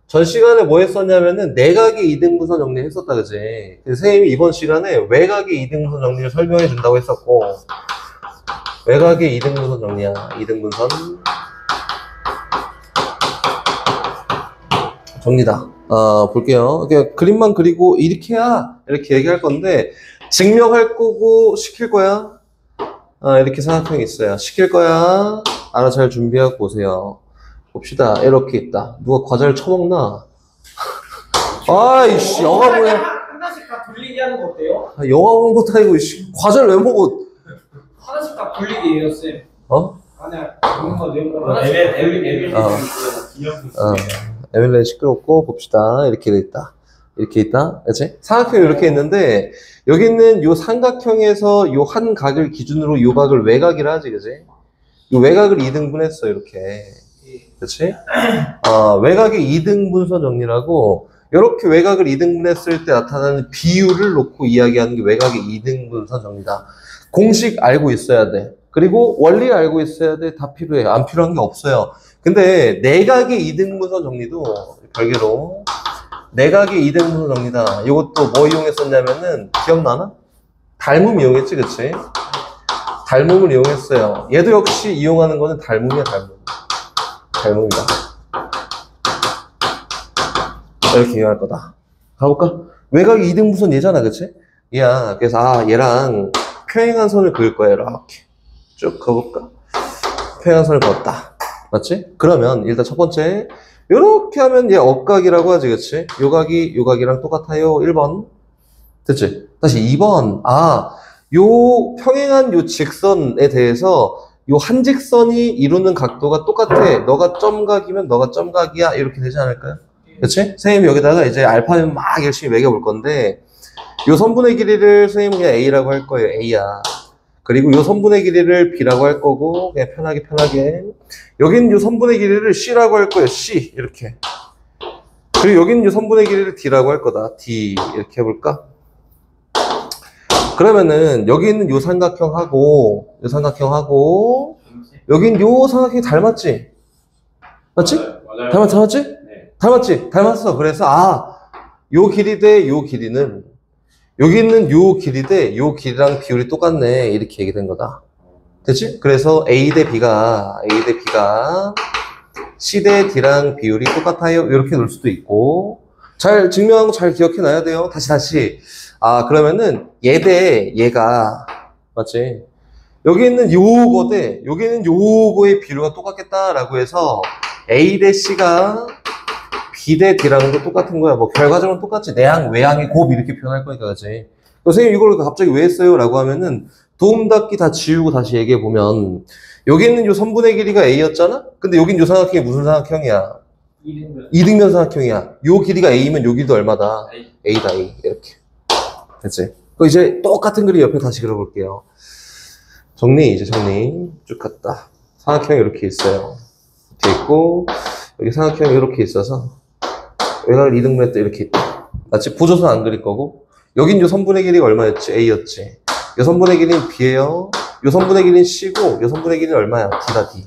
전 시간에 뭐 했었냐면은 내각의 이등분선 정리 했었다, 그지? 선생님이 이번 시간에 외각의 이등분선 정리를 설명해 준다고 했었고, 외각의 이등분선 정리야. 이등분선 정리다. 볼게요. 그냥 그림만 그리고 이렇게 해야 이렇게 얘기할 건데 증명할 거고 시킬 거야. 이렇게 삼각형이 있어요. 시킬 거야. 알아 잘 준비하고 보세요. 봅시다. 이렇게 있다. 누가 과자를 처먹나? 아이씨, 영화 보네. 하나씩 다 돌리게 하는 거 어때요? 영화 보는 것도 아니고, 과자를 왜 먹어? 하나씩 다 돌리게 해요, 쌤. 아니야, 먹는 거 내용 거 하나씩 다 돌리게 해요. 에밀레 시끄럽고, 봅시다. 이렇게 돼 있다. 이렇게 있다. 그치? 삼각형이 이렇게 있는데, 여기 있는 요 삼각형에서 요 한 각을 기준으로 요 각을 외각이라 하지, 그치? 요 외각을 2등분했어, 이렇게. 그치? 외각의 2등분선 정리라고, 이렇게 외각을 2등분했을 때 나타나는 비율을 놓고 이야기하는 게 외각의 2등분선 정리다. 공식 알고 있어야 돼. 그리고 원리 알고 있어야 돼. 다 필요해. 안 필요한 게 없어요. 근데 내각의 2등분선 정리도 별개로 내각의 2등분선 정리다. 이것도 뭐 이용했었냐면은 기억나나? 닮음 이용했지, 그치? 닮음을 이용했어요. 얘도 역시 이용하는 거는 닮음이야, 닮음. 닮음이다. 이렇게 이용할 거다. 가볼까? 외곽이 2등분선 얘잖아, 그치? 얘야. 그래서 얘랑 평행한 선을 그을 거야, 이렇게. 쭉 그어볼까? 평행한 선을 그었다. 맞지? 그러면 일단 첫 번째 이렇게 하면 얘 억각이라고 하지, 그치? 요 각이랑 똑같아요. 1번. 됐지? 다시 2번. 요 평행한 요 직선에 대해서 요 한 직선이 이루는 각도가 똑같아. 너가 점각이면 너가 점각이야. 이렇게 되지 않을까요? 그치? 선생님이 여기다가 이제 알파벳 막 열심히 매겨볼 건데, 요 선분의 길이를 선생님은 그냥 A라고 할 거예요. A야. 그리고 요 선분의 길이를 B라고 할 거고, 그냥 편하게. 여긴 요 선분의 길이를 C라고 할 거예요. C. 이렇게. 그리고 여긴 요 선분의 길이를 D라고 할 거다. D. 이렇게 해볼까? 그러면은, 여기 있는 요 삼각형하고, 여긴 요 삼각형이 닮았지? 맞지? 맞아요. 닮았지? 네. 닮았지? 닮았어. 그래서 요 길이 대 요 길이는 여기 있는 요 길이 대 요 길이랑 비율이 똑같네. 이렇게 얘기된 거다. 됐지? 그래서 A 대 B가 C 대 D랑 비율이 똑같아요. 이렇게 놓을 수도 있고, 잘 증명하고 잘 기억해 놔야 돼요. 다시. 그러면은 얘 대 얘가 맞지? 여기 있는 요거 대 여기 있는 요거의 비율가 똑같겠다라고 해서 A 대 C가 B 대 D랑도 똑같은 거야. 뭐 결과적으로 똑같지. 내항, 외항의 곱 이렇게 표현할 거니까, 그치? 선생님 이걸 갑자기 왜 했어요? 라고 하면은 도움 닫기 다 지우고 다시 얘기해 보면 여기 있는 요 선분의 길이가 A였잖아? 근데 여긴 요 삼각형이 무슨 삼각형이야? 2등변 삼각형이야. 요 길이가 A면 요 길이도 얼마다? A다, A. 이렇게. 됐지? 그럼 이제 똑같은 그림 옆에 다시 그려볼게요. 정리. 쭉 갔다. 삼각형이 이렇게 있어요. 이렇게 있고, 여기 삼각형이 이렇게 있어서 외곽을 2등분 했다. 이렇게 있다. 맞지? 보조선 안 그릴 거고, 여긴 요 선분의 길이가 얼마였지? A였지. 요 선분의 길이는 B예요. 요 선분의 길이는 C고, 요 선분의 길이는 얼마야? D다, D.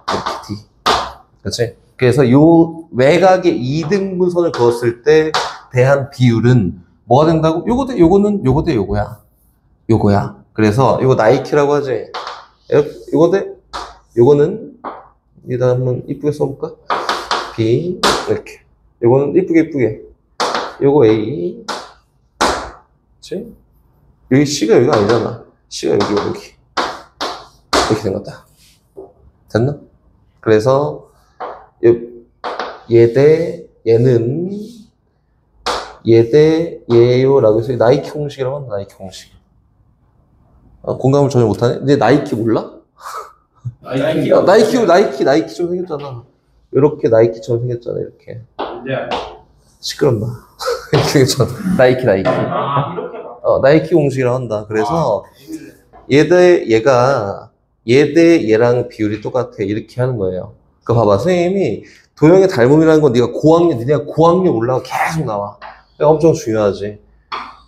이렇게 D. 그치? 그래서 요 외곽의 2등분선을 그었을 때 대한 비율은 뭐가 된다고? 요거 대 요거야. 요거야. 그래서 요거 나이키라고 하지. 요거는 여기다 한번 이쁘게 써볼까? B 이렇게. 요거는 이쁘게. 요거 A. 그치? 여기 C가 여기가 아니잖아. C가 여기. 이렇게 된 거다. 됐나? 그래서 얘 대 얘는 얘 대 얘요라고 해서 나이키 공식이라고 한다. 나이키 공식. 공감을 전혀 못하네? 근데 나이키 몰라? 나이키 좀 생겼잖아. 이렇게 나이키처럼 생겼잖아. 이렇게. 시끄럽나? 이렇게 생겼잖아. 나이키. 이렇게 봐. 나이키 공식이라고 한다. 그래서 얘 대 얘랑 비율이 똑같아. 이렇게 하는 거예요. 그 봐봐. 선생님이 도형의 닮음이라는 건 니네가 고학년 올라가 계속 나와. 엄청 중요하지.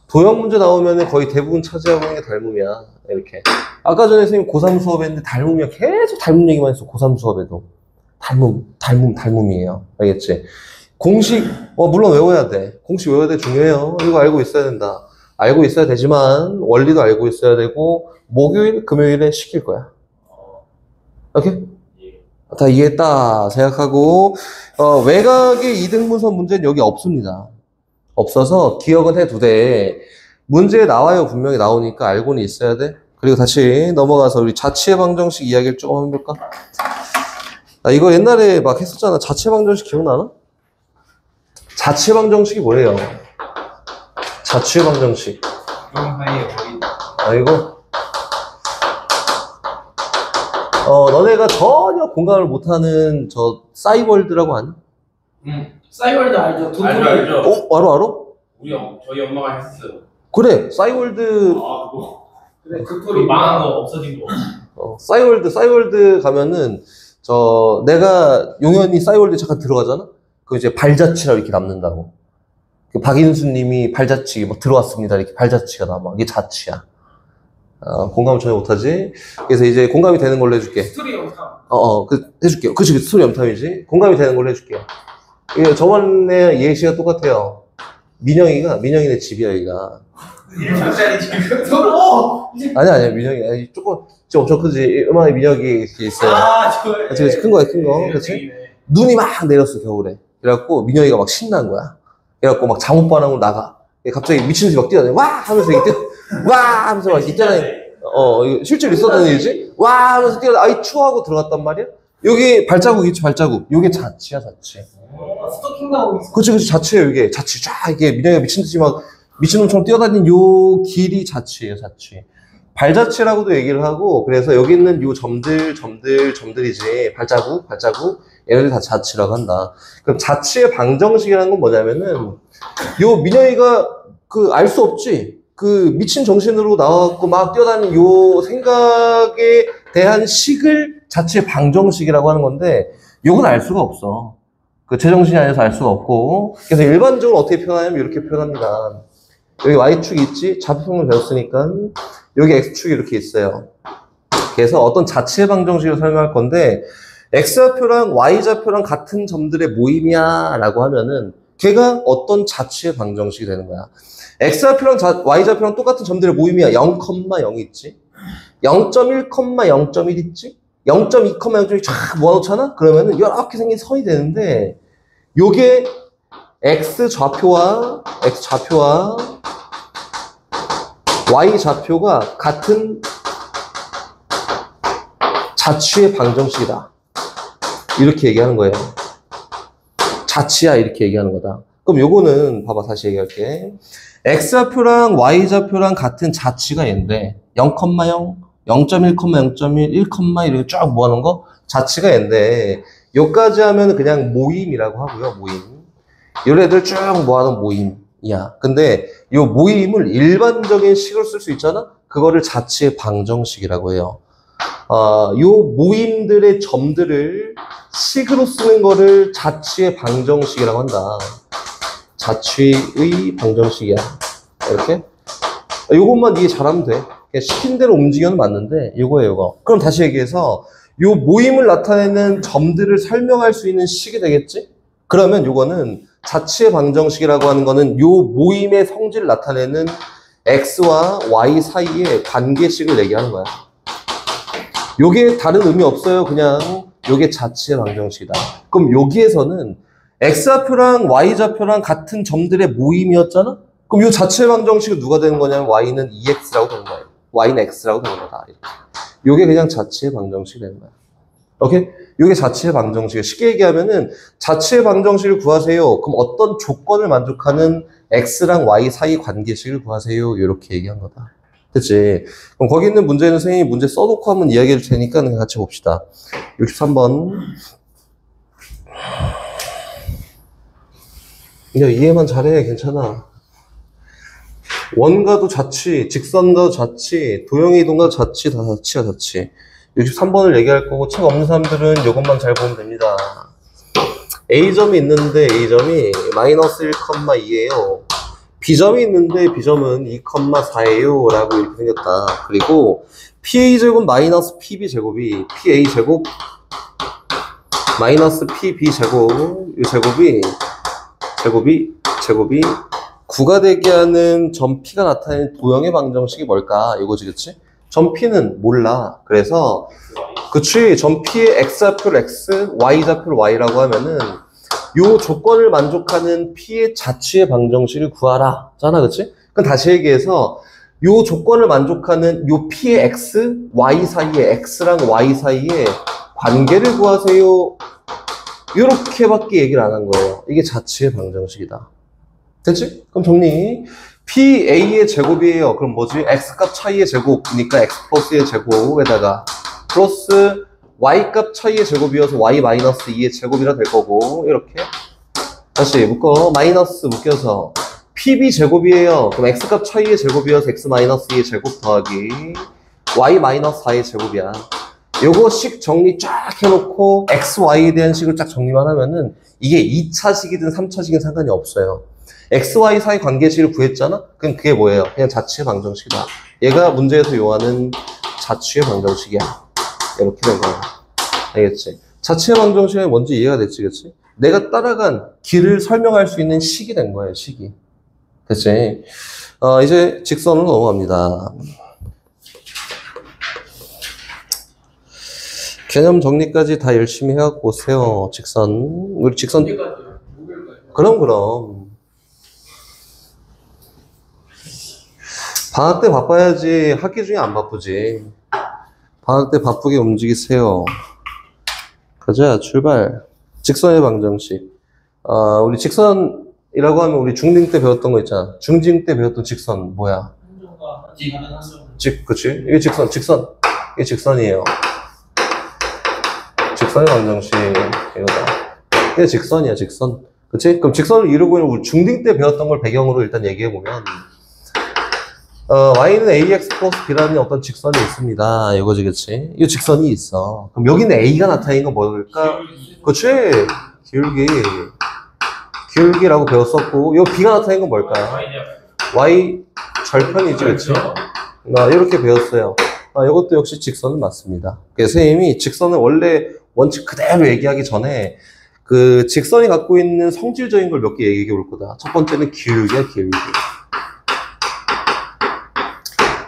도형 문제 나오면 거의 대부분 차지하고 있는 게 닮음이야. 이렇게. 아까 전에 선생님 고3 수업에 했는데 닮음이야. 계속 닮음 얘기만 했어. 고3 수업에도. 닮음이에요. 알겠지? 공식, 물론 외워야 돼. 공식 외워야 돼. 중요해요. 이거 알고 있어야 된다. 알고 있어야 되지만, 원리도 알고 있어야 되고, 목요일, 금요일에 시킬 거야. 오케이? 다 이해했다 생각하고, 외곽의 이등분선 문제는 여기 없습니다. 없어서 기억은 해두되, 문제에 나와요. 분명히 나오니까 알고는 있어야 돼. 그리고 다시 넘어가서 우리 자취의 방정식 이야기를 조금 해볼까? 이거 옛날에 막 했었잖아. 자취의 방정식 기억나나? 자취의 방정식이 뭐예요? 자취의 방정식. 이거? 너네가 전혀 공감을 못하는 저 싸이월드라고 아니? 싸이월드 알죠? 알죠. 알아? 저희 엄마가 했었어요. 그래, 싸이월드. 그거. 그래, 그 망한 거 없어진 거. 싸이월드 가면은, 내가 용현이 싸이월드 잠깐 들어가잖아? 그 이제 발자취라고 이렇게 남는다고. 그 박인수님이 발자취 막 들어왔습니다. 이렇게 발자취가 남아. 이게 자취야. 공감을 전혀 못하지? 그래서 이제 공감이 되는 걸로 해줄게. 스토리 영상. 해줄게요. 그치, 스토리 염탐이지? 공감이 되는 걸로 해줄게요. 이게 저번에 예시가 똑같아요. 민영이네 집이야, 여기가. 1평짜리 집이요? 아니야, 민영이. 조금 엄청 크지? 음악에 민혁이 이렇게 있어요. 그치, 큰 거야, 큰 거. 그치? 눈이 막 내렸어, 겨울에. 그래갖고 민영이가 막 신난 거야. 그래갖고 막 잠옷바람으로 나가. 갑자기 미친 듯이 막 뛰어다녀. 와! 하면서 이렇게 와! 하면서 막 있잖아. 이거 실제로 있었던 일이지? 와! 하면서 뛰어다녀. 추워하고 들어갔단 말이야? 여기 발자국 있지, 발자국. 요게 자취야, 자취. 스토킹 나오고 있어. 그치, 자취예요, 이게. 자취. 쫙, 이게 민영이가 미친 듯이 막 미친놈처럼 뛰어다니는 요 길이 자취예요, 자취. 발자취라고도 얘기를 하고, 그래서 여기 있는 요 점들이지. 발자국. 얘네들 다 자취라고 한다. 그럼 자취의 방정식이라는 건 뭐냐면은, 요 민영이가 알 수 없지. 미친 정신으로 나와갖고 막 뛰어다니는 요 생각에 대한 식을 자취의 방정식이라고 하는 건데, 요건 알 수가 없어. 제정신이 아니어서 알 수가 없고. 그래서 일반적으로 어떻게 표현하냐면 이렇게 표현합니다. 여기 Y축이 있지? 좌표평면 배웠으니까. 여기 X축이 이렇게 있어요. 그래서 어떤 자취의 방정식을 설명할 건데, X좌표랑 Y좌표랑 같은 점들의 모임이야 라고 하면은 걔가 어떤 자취의 방정식이 되는 거야. X좌표랑 Y좌표랑 똑같은 점들의 모임이야. 0,0 있지? 0.1, 0.1 있지? 0.2, 0.1이 쫙 모아놓잖아? 그러면은 이렇게 생긴 선이 되는데 요게 X좌표와 Y좌표가 같은 자취의 방정식이다. 이렇게 얘기하는 거예요. 자취야 이렇게 얘기하는 거다. 그럼 요거는 봐봐 다시 얘기할게. X좌표랑 Y좌표랑 같은 자취가 얘인데 0,0, 0.1, 0.1, 1, 이렇게 쫙 모아놓은 거 자취가 얘인데 요까지 하면 그냥 모임이라고 하고요. 모임. 요래들 쭉 모아놓은 모임이야. 근데 요 모임을 일반적인 식으로 쓸 수 있잖아? 그거를 자취의 방정식이라고 해요. 요 모임들의 점들을 식으로 쓰는 거를 자취의 방정식이라고 한다. 자취의 방정식이야. 이렇게. 요것만 이해 잘하면 돼. 그냥 시킨 대로 움직여는 맞는데, 요거예요, 요거. 그럼 다시 얘기해서, 요 모임을 나타내는 점들을 설명할 수 있는 식이 되겠지? 그러면 요거는 자취의 방정식이라고 하는 거는 요 모임의 성질을 나타내는 X와 Y 사이의 관계식을 얘기하는 거야. 요게 다른 의미 없어요. 그냥 요게 자취의 방정식이다. 그럼 여기에서는 X좌표랑 Y좌표랑 같은 점들의 모임이었잖아? 그럼 요 자취의 방정식은 누가 되는 거냐면 Y는 2X라고 되는 거예요. Y는 X라고 되는 거다. 이렇게. 요게 그냥 자취의 방정식이 되는 거야. 오케이? 요게 자취의 방정식이에요. 쉽게 얘기하면은 자취의 방정식을 구하세요. 그럼 어떤 조건을 만족하는 X랑 Y 사이 관계식을 구하세요. 이렇게 얘기한 거다. 됐지? 그럼 거기 있는 문제는 선생님이 문제 써놓고 한번 이야기해 줄 테니까 같이 봅시다. 63번. 야, 이해만 잘해. 괜찮아. 원가도 자취, 직선가도 자취, 도형의 이동가도 자취, 다 자취야, 자취. 63번을 얘기할 거고, 책 없는 사람들은 이것만 잘 보면 됩니다. A점이 있는데, A점이 마이너스 1,2예요. B점이 있는데, B점은 2,4예요. 라고 이렇게 생겼다. 그리고, PA제곱 마이너스 PB제곱이 PA제곱 마이너스 PB 제곱, 이 제곱이 9가 되게 하는 점 P가 나타내는 도형의 방정식이 뭘까? 이거지, 그치? 점 P는 몰라. 그래서, 그치? 점 P의 X좌표를 X, Y좌표를 Y라고 하면은, 요 조건을 만족하는 P의 자취의 방정식을 구하라. 잖아, 그치? 그럼 다시 얘기해서, 요 조건을 만족하는 요 P의 X, Y 사이에, X랑 Y 사이에 관계를 구하세요. 요렇게밖에 얘기를 안 한 거예요. 이게 자취의 방정식이다. 됐지? 그럼 정리. PA의 제곱이에요. 그럼 뭐지? X값 차이의 제곱이니까 X 플러스의 제곱에다가 플러스 Y값 차이의 제곱이어서 Y 마이너스 2의 제곱이라 될 거고 이렇게 다시 묶어. 마이너스 묶여서 PB 제곱이에요. 그럼 X값 차이의 제곱이어서 X 마이너스 2의 제곱 더하기 Y 마이너스 4의 제곱이야. 요거 식 정리 쫙 해놓고 X, Y에 대한 식을 쫙 정리만 하면은 이게 2차식이든 3차식이든 상관이 없어요. X, Y 사이 관계식을 구했잖아? 그럼 그게 뭐예요? 그냥 자취의 방정식이다. 얘가 문제에서 요하는 자취의 방정식이야. 이렇게 된 거야. 알겠지? 자취의 방정식이 뭔지 이해가 됐지, 그치? 내가 따라간 길을 설명할 수 있는 식이 된 거예요, 식이. 됐지? 이제 직선으로 넘어갑니다. 개념 정리까지 다 열심히 해갖고 오세요. 직선. 우리 직선. 그럼. 방학 때 바빠야지. 학기 중에 안 바쁘지. 방학 때 바쁘게 움직이세요. 가자, 출발. 직선의 방정식. 우리 직선이라고 하면 우리 중딩 때 배웠던 거 있잖아. 중딩 때 배웠던 직선, 뭐야? 그치? 이게 직선. 이게 직선이에요. 직선의 방정식, 이거다. 이게 직선이야, 직선. 그치? 그럼 직선을 이루고 있는 우리 중딩 때 배웠던 걸 배경으로 일단 얘기해보면, y는 ax 플러스 b라는 어떤 직선이 있습니다. 이거지, 그치? 이 직선이 있어. 그럼 여기는 a가 나타나는 건 뭘까? 그치? 기울기라고 배웠었고, 요 b가 나타나는 건 뭘까요? y 절편이지, 그치? 이렇게 배웠어요. 이것도 역시 직선은 맞습니다. 그래서 선생님이 직선은 원래 원칙 그대로 얘기하기 전에 그 직선이 갖고 있는 성질적인 걸 몇 개 얘기해 볼 거다. 첫 번째는 기울기야, 기울기.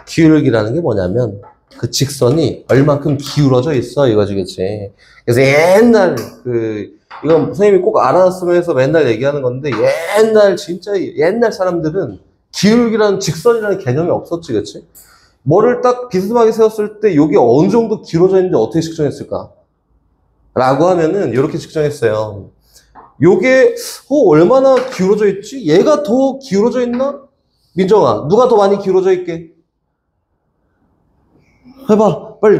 기울기라는 게 뭐냐면 그 직선이 얼만큼 기울어져 있어, 이거지, 그치? 그래서 옛날 이건 선생님이 꼭 알아놨으면 해서 맨날 얘기하는 건데 진짜 옛날 사람들은 기울기라는 직선이라는 개념이 없었지, 그치? 뭐를 딱 비스듬하게 세웠을 때 이게 어느 정도 길어져 있는지 어떻게 측정했을까? 라고 하면은 이렇게 측정했어요. 요게 얼마나 기울어져 있지? 얘가 더 기울어져 있나? 민정아, 누가 더 많이 기울어져 있게? 해봐, 빨리.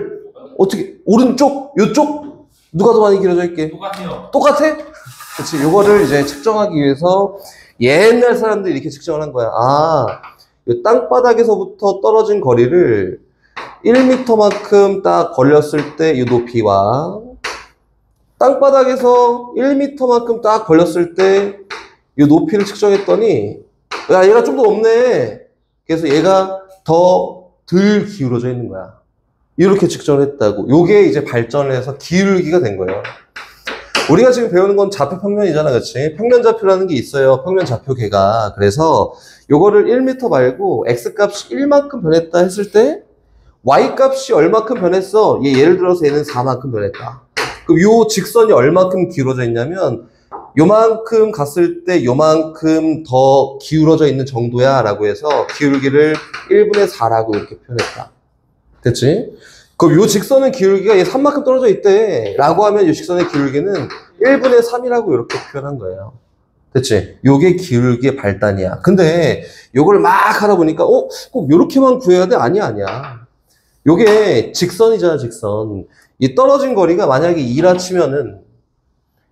어떻게? 오른쪽? 요쪽? 누가 더 많이 기울어져 있게? 똑같아요. 똑같아? 그치, 요거를 이제 측정하기 위해서 옛날 사람들이 이렇게 측정을 한 거야. 이 땅바닥에서부터 떨어진 거리를 1m만큼 딱 걸렸을 때 이 높이와 땅바닥에서 1m만큼 딱 걸렸을 때 이 높이를 측정했더니 야, 얘가 좀 더 높네. 그래서 얘가 더 덜 기울어져 있는 거야. 이렇게 측정을 했다고. 요게 이제 발전을 해서 기울기가 된 거예요. 우리가 지금 배우는 건 좌표 평면이잖아, 그치? 평면 좌표라는 게 있어요. 평면 좌표계가. 그래서 요거를 1m 말고 x값이 1만큼 변했다 했을 때 y값이 얼마큼 변했어? 예를 들어서 얘는 4만큼 변했다. 그럼 요 직선이 얼마큼 기울어져 있냐면 요만큼 갔을 때 요만큼 더 기울어져 있는 정도야 라고 해서 기울기를 1분의 4라고 이렇게 표현했다. 됐지? 그럼 요 직선의 기울기가 얘 3만큼 떨어져 있대 라고 하면 요 직선의 기울기는 1분의 3이라고 이렇게 표현한 거예요. 됐지? 요게 기울기의 발단이야. 근데 요걸 막 하다 보니까 꼭 요렇게만 구해야 돼? 아니야. 요게 직선이잖아, 직선. 이 떨어진 거리가 만약에 2라 치면은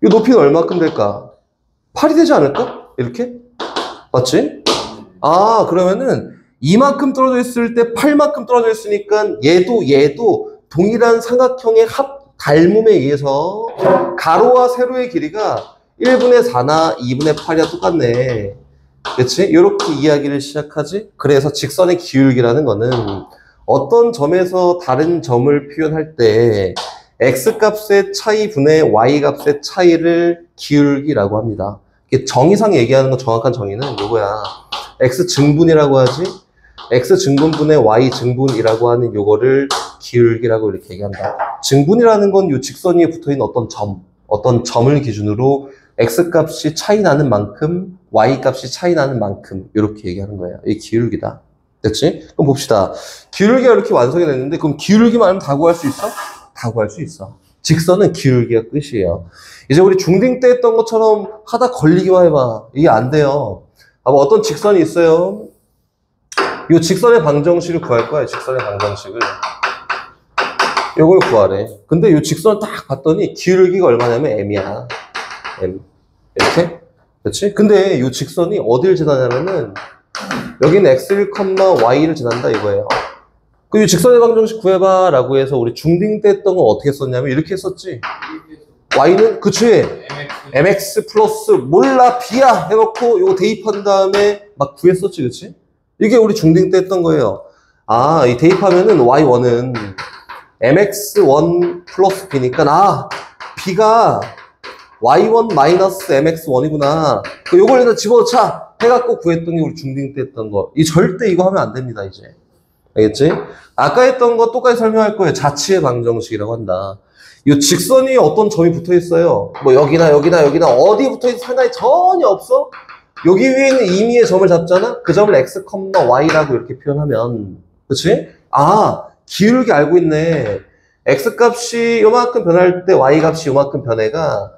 이 높이는 얼마큼 될까? 8이 되지 않을까? 이렇게? 맞지? 그러면은 이만큼 떨어져 있을 때 8만큼 떨어져 있으니까 얘도 동일한 삼각형의 닮음에 의해서 가로와 세로의 길이가 1분의 4나 2분의 8이야 똑같네. 그치? 이렇게 이야기를 시작하지? 그래서 직선의 기울기라는 거는 어떤 점에서 다른 점을 표현할 때 x값의 차이 분의 y값의 차이를 기울기라고 합니다. 이게 정의상 얘기하는 거 정확한 정의는 요거야. x증분이라고 하지. x증분분의 y증분이라고 하는 요거를 기울기라고 이렇게 얘기한다. 증분이라는 건 요 직선 위에 붙어있는 어떤 점을 기준으로 x값이 차이 나는 만큼 y값이 차이 나는 만큼 이렇게 얘기하는 거예요. 이게 기울기다. 됐지? 그럼 봅시다. 기울기가 이렇게 완성이 됐는데 그럼 기울기만 하면 다 구할 수 있어? 다 구할 수 있어. 직선은 기울기가 끝이에요. 이제 우리 중딩 때 했던 것처럼 하다 걸리기만 해봐. 이게 안 돼요. 어떤 직선이 있어요. 이 직선의 방정식을 구할 거야. 직선의 방정식을. 요걸 구하래. 근데 이 직선을 딱 봤더니 기울기가 얼마냐면 m이야. m. 이렇게? 그렇지? 근데 이 직선이 어디를 지나냐면은 여기는 x1, y를 지난다 이거예요. 그 직선의 방정식 구해봐 라고 해서 우리 중딩 때 했던 건 어떻게 썼냐면 이렇게 했었지. y는 그치? mx 플러스 몰라 b야 해놓고 요거 대입한 다음에 막 구했었지. 그치? 이게 우리 중딩 때 했던 거예요. 아, 이 대입하면은 y1은 mx1 플러스 b니까 b가 y1 마이너스 mx1이구나. 요걸 여기다 집어넣자 해갖고 구했던 게 우리 중딩 때 했던 거. 이 절대 이거 하면 안 됩니다, 이제. 알겠지? 아까 했던 거 똑같이 설명할 거예요. 자치의 방정식이라고 한다. 이 직선이 어떤 점이 붙어 있어요. 뭐 여기나 어디 붙어 있는 상관이 전혀 없어. 여기 위에 있는 임의의 점을 잡잖아. 그 점을 x, y라고 이렇게 표현하면, 그렇지? 아, 기울기 알고 있네. x 값이 요만큼 변할 때 y 값이 요만큼 변해가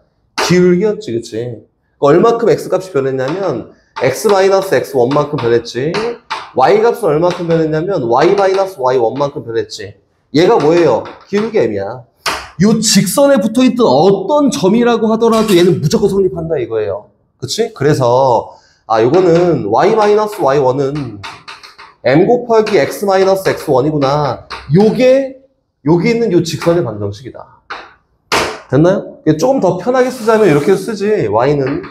기울기였지, 그치? 얼마큼 x 값이 변했냐면 x-x1만큼 변했지. y 값은 얼마큼 변했냐면 y-y1만큼 변했지. 얘가 뭐예요? 기울기 m이야. 요 직선에 붙어있던 어떤 점이라고 하더라도 얘는 무조건 성립한다 이거예요. 그치? 그래서 요거는 y-y1은 m 곱하기 x-x1이구나. 요게 여기 있는 요 직선의 방정식이다. 됐나요? 조금 더 편하게 쓰자면 이렇게 쓰지. y는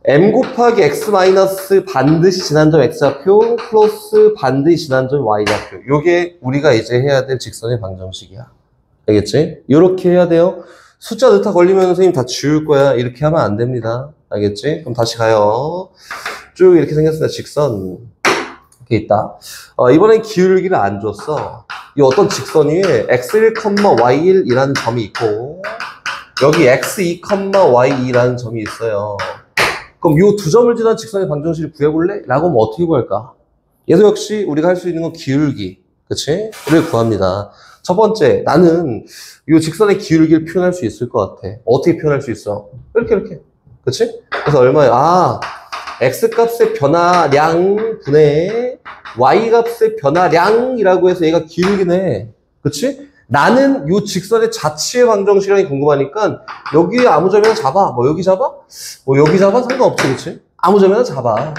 m 곱하기 x 마이너스 반드시 지난점 x좌표 플러스 반드시 지난점 y좌표. 요게 우리가 이제 해야 될 직선의 방정식이야. 알겠지? 요렇게 해야 돼요. 숫자 넣다 걸리면 선생님 다 지울 거야. 이렇게 하면 안 됩니다. 알겠지? 그럼 다시 가요. 쭉 이렇게 생겼습니다. 직선. 이렇게 있다. 이번엔 기울기를 안 줬어. 이 어떤 직선 위에 x1, y1이라는 점이 있고 여기 x2, y2라는 점이 있어요. 그럼 이 두 점을 지난 직선의 방정식을 구해볼래? 라고 하면 어떻게 구할까? 얘도 역시 우리가 할 수 있는 건 기울기. 그치? 를 구합니다. 첫 번째, 나는 이 직선의 기울기를 표현할 수 있을 것 같아. 어떻게 표현할 수 있어? 이렇게. 그치? 그래서 얼마야? x값의 변화량 분의 y값의 변화량이라고 해서 얘가 기울기네. 그치? 나는 이 직선의 자치의 방정식이 궁금하니까 여기 아무 점이나 잡아. 뭐 여기 잡아? 뭐 여기 잡아? 상관없지. 그치? 아무 점이나 잡아.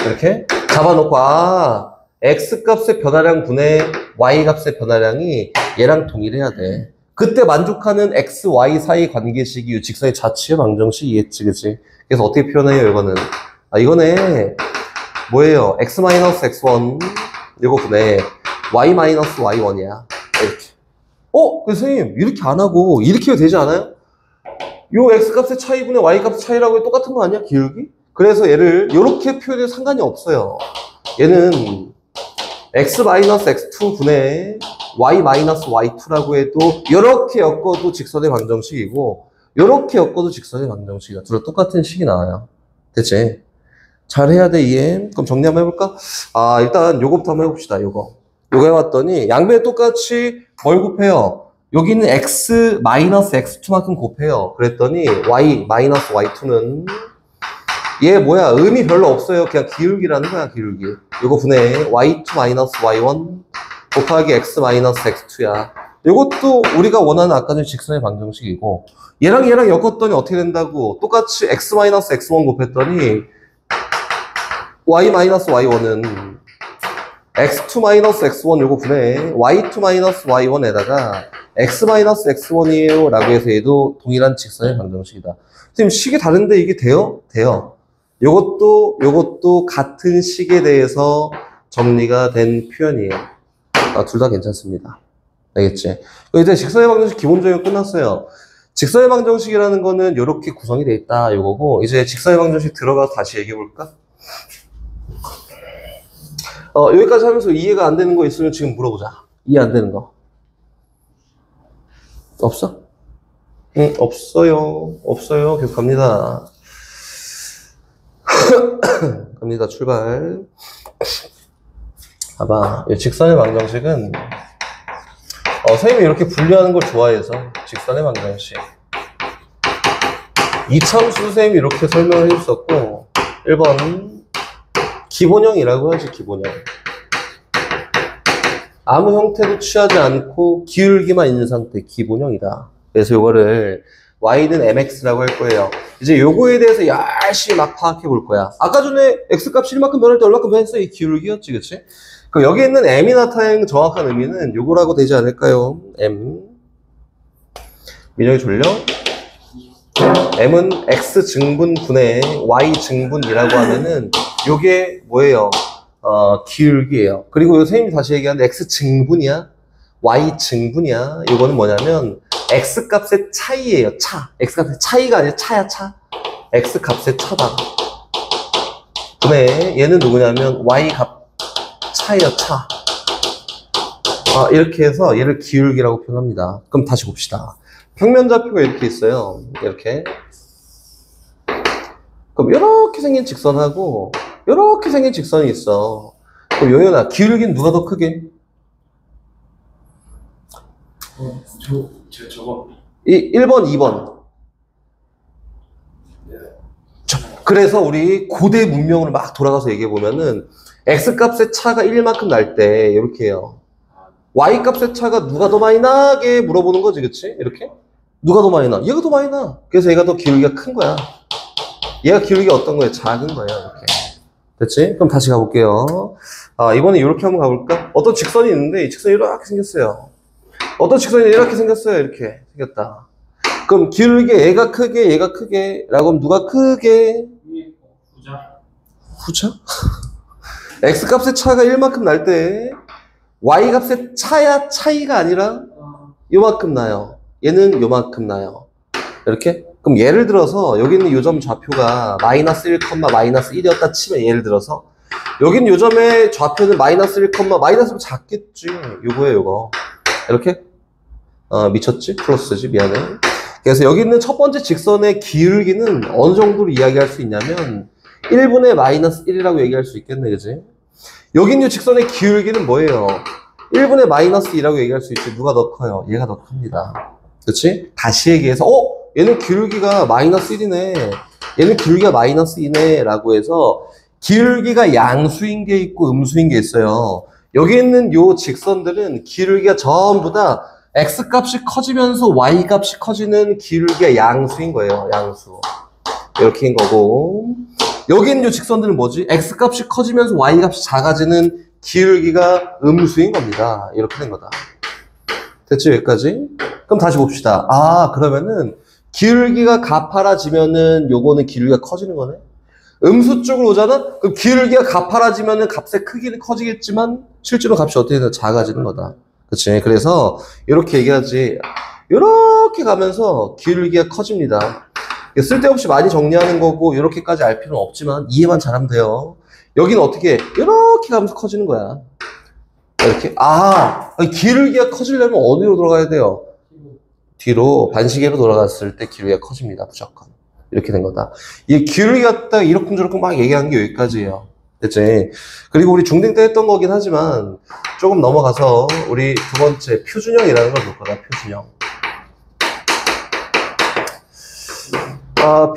이렇게 잡아놓고 x값의 변화량 분의 y값의 변화량이 얘랑 동일해야 돼. 그때 만족하는 x, y 사이 관계식이 이 직선의 자치의 방정식이겠지. 그치? 그래서 어떻게 표현해요, 이거는? 이거네. 뭐예요? x-x1, 이거 분의 y-y1이야. 이렇게. 근데 선생님, 이렇게 안 하고, 이렇게 해도 되지 않아요? 요 x값의 차이 분의 y값의 차이라고 똑같은 거 아니야? 기울기? 그래서 얘를 이렇게 표현해도 상관이 없어요. 얘는 x-x2 분의 y-y2라고 해도 이렇게 엮어도 직선의 방정식이고 이렇게 엮어도 직선의 방정식이야. 둘 다 똑같은 식이 나와요. 됐지? 잘 해야 돼, 이해? 그럼 정리 한번 해볼까? 일단 요거부터 한번 해봅시다. 요거 해봤더니 양변에 똑같이 뭘 곱해요? 여기 있는 x-x2만큼 곱해요. 그랬더니 y-y2는 얘 뭐야? 의미 별로 없어요. 그냥 기울기라는 거야, 기울기. 요거 분의 y2-y1 곱하기 x-x2야. 이것도 우리가 원하는 아까 전 직선의 방정식이고 얘랑 엮었더니 어떻게 된다고? 똑같이 x-x1 곱했더니 y-y1은 x2-x1 요거 분의 y2-y1에다가 x-x1이에요 라고 해서 얘도 동일한 직선의 방정식이다. 선생님 식이 다른데 이게 돼요? 돼요. 요것도 같은 식에 대해서 정리가 된 표현이에요. 둘 다 괜찮습니다. 알겠지? 이제 직선의 방정식 기본적으로 끝났어요. 직선의 방정식이라는 거는 이렇게 구성이 돼 있다, 이거고, 이제 직선의 방정식 들어가서 다시 얘기해 볼까? 여기까지 하면서 이해가 안 되는 거 있으면 지금 물어보자. 이해 안 되는 거. 없어? 응, 없어요. 없어요. 계속 갑니다. 갑니다. 출발. 봐봐. 이 직선의 방정식은, 선생님이 이렇게 분류하는 걸 좋아해서, 직선의 방정식. 이참수 선생님이 이렇게 설명을 해줬었고, 1번, 기본형이라고 하지, 기본형. 아무 형태도 취하지 않고 기울기만 있는 상태, 기본형이다. 그래서 요거를 y는 mx라고 할 거예요. 이제 요거에 대해서 열심히 막 파악해 볼 거야. 아까 전에 x값이 1만큼 변할 때 얼마큼 변했어? 이 기울기였지, 그치? 그럼 여기 있는 m이 나타내는 정확한 의미는 요거라고 되지 않을까요? m. 민혁이 졸려? m은 x 증분분의 y 증분이라고 하면은 요게 뭐예요? 기울기예요. 그리고 선생님이 다시 얘기하는데 x 증분이야? y 증분이야? 요거는 뭐냐면 x 값의 차이예요. 차. x 값의 차이가 아니라 차야, 차. x 값의 차다. 분의 얘는 누구냐면 y 값 차예요, 차. 이렇게 해서 얘를 기울기라고 표현합니다. 그럼 다시 봅시다. 평면 좌표가 이렇게 있어요. 이렇게. 그럼 이렇게 생긴 직선하고 이렇게 생긴 직선이 있어. 그럼 요요나 기울기는 누가 더 크게? 저거. 1번, 2번. 그래서 우리 고대 문명으로 막 돌아가서 얘기해 보면은 x값의 차가 1만큼 날 때 이렇게 해요. y값의 차가 누가 더 많이 나게 물어보는 거지, 그치? 이렇게? 누가 더 많이 나? 얘가 더 많이 나. 그래서 얘가 더 기울기가 큰 거야. 얘가 기울기가 어떤 거예요? 작은 거예요, 이렇게. 됐지? 그럼 다시 가볼게요. 이번에 이렇게 한번 가볼까? 어떤 직선이 있는데 이 직선이 이렇게 생겼어요. 어떤 직선이 이렇게 생겼어요. 이렇게 생겼다. 그럼 기울기에 얘가 크게 라고 하면 누가 크게? 후자? x값의 차가 1만큼 날 때 y값의 차이가 아니라 요만큼 나요. 얘는 요만큼 나요. 이렇게? 그럼 예를 들어서 여기 있는 요점 좌표가 마이너스 1, 마이너스 1이었다 치면 예를 들어서 여기 있는 요점의 좌표는 마이너스 1, 마이너스 1 작겠지. 요거예요, 요거. 이렇게? 미쳤지? 플러스지? 미안해. 그래서 여기 있는 첫 번째 직선의 기울기는 어느 정도로 이야기할 수 있냐면 1분의 마이너스 1이라고 얘기할 수 있겠네, 그지? 여기 있는 직선의 기울기는 뭐예요? 1분의 마이너스 2라고 얘기할 수 있지. 누가 더 커요? 얘가 더 큽니다. 그치? 다시 얘기해서 얘는 기울기가 마이너스 1이네. 얘는 기울기가 마이너스 2네. 라고 해서 기울기가 양수인 게 있고 음수인 게 있어요. 여기 있는 요 직선들은 기울기가 전부 다 x값이 커지면서 y값이 커지는 기울기가 양수인 거예요. 양수. 이렇게인 거고 여기 있는 요 직선들은 뭐지? x값이 커지면서 y값이 작아지는 기울기가 음수인 겁니다. 이렇게 된 거다. 됐죠? 여기까지? 그럼 다시 봅시다. 그러면은 기울기가 가파라지면은 요거는 기울기가 커지는 거네? 음수 쪽으로 오잖아? 그럼 기울기가 가파라지면은 값의 크기는 커지겠지만 실제로 값이 어떻게 되나 작아지는 거다. 그치? 그래서 이렇게 얘기하지. 이렇게 가면서 기울기가 커집니다. 쓸데없이 많이 정리하는 거고 이렇게까지 알 필요는 없지만 이해만 잘하면 돼요. 여기는 어떻게 해? 이렇게 가면서 커지는 거야. 이렇게. 기울기가 커지려면 어디로 돌아가야 돼요? 뒤로 반시계로 돌아갔을 때 기울기가 커집니다. 무조건. 이렇게 된 거다. 이 기울기가 딱 이러쿵저러쿵 막 얘기하는 게 여기까지예요. 됐지? 그리고 우리 중딩 때 했던 거긴 하지만 조금 넘어가서 우리 두 번째 표준형이라는 걸 볼 거다. 표준형.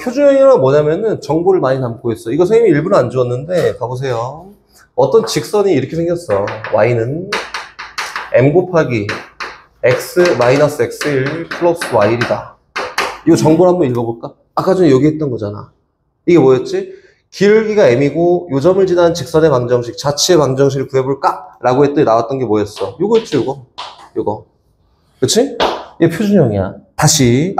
표준형이란 뭐냐면은 정보를 많이 담고 있어. 이거 선생님이 일부러 안 주었는데 가보세요. 어떤 직선이 이렇게 생겼어. y는 m 곱하기 x 마이너스 x1 플러스 y1이다. 이거 정보를 한번 읽어볼까? 아까 전에 여기 했던 거잖아. 이게 뭐였지? 기울기가 m이고 요점을 지나는 직선의 방정식, 자치의 방정식을 구해볼까? 라고 했더니 나왔던 게 뭐였어? 요거였지, 요거. 그치? 이게 표준형이야. 다시.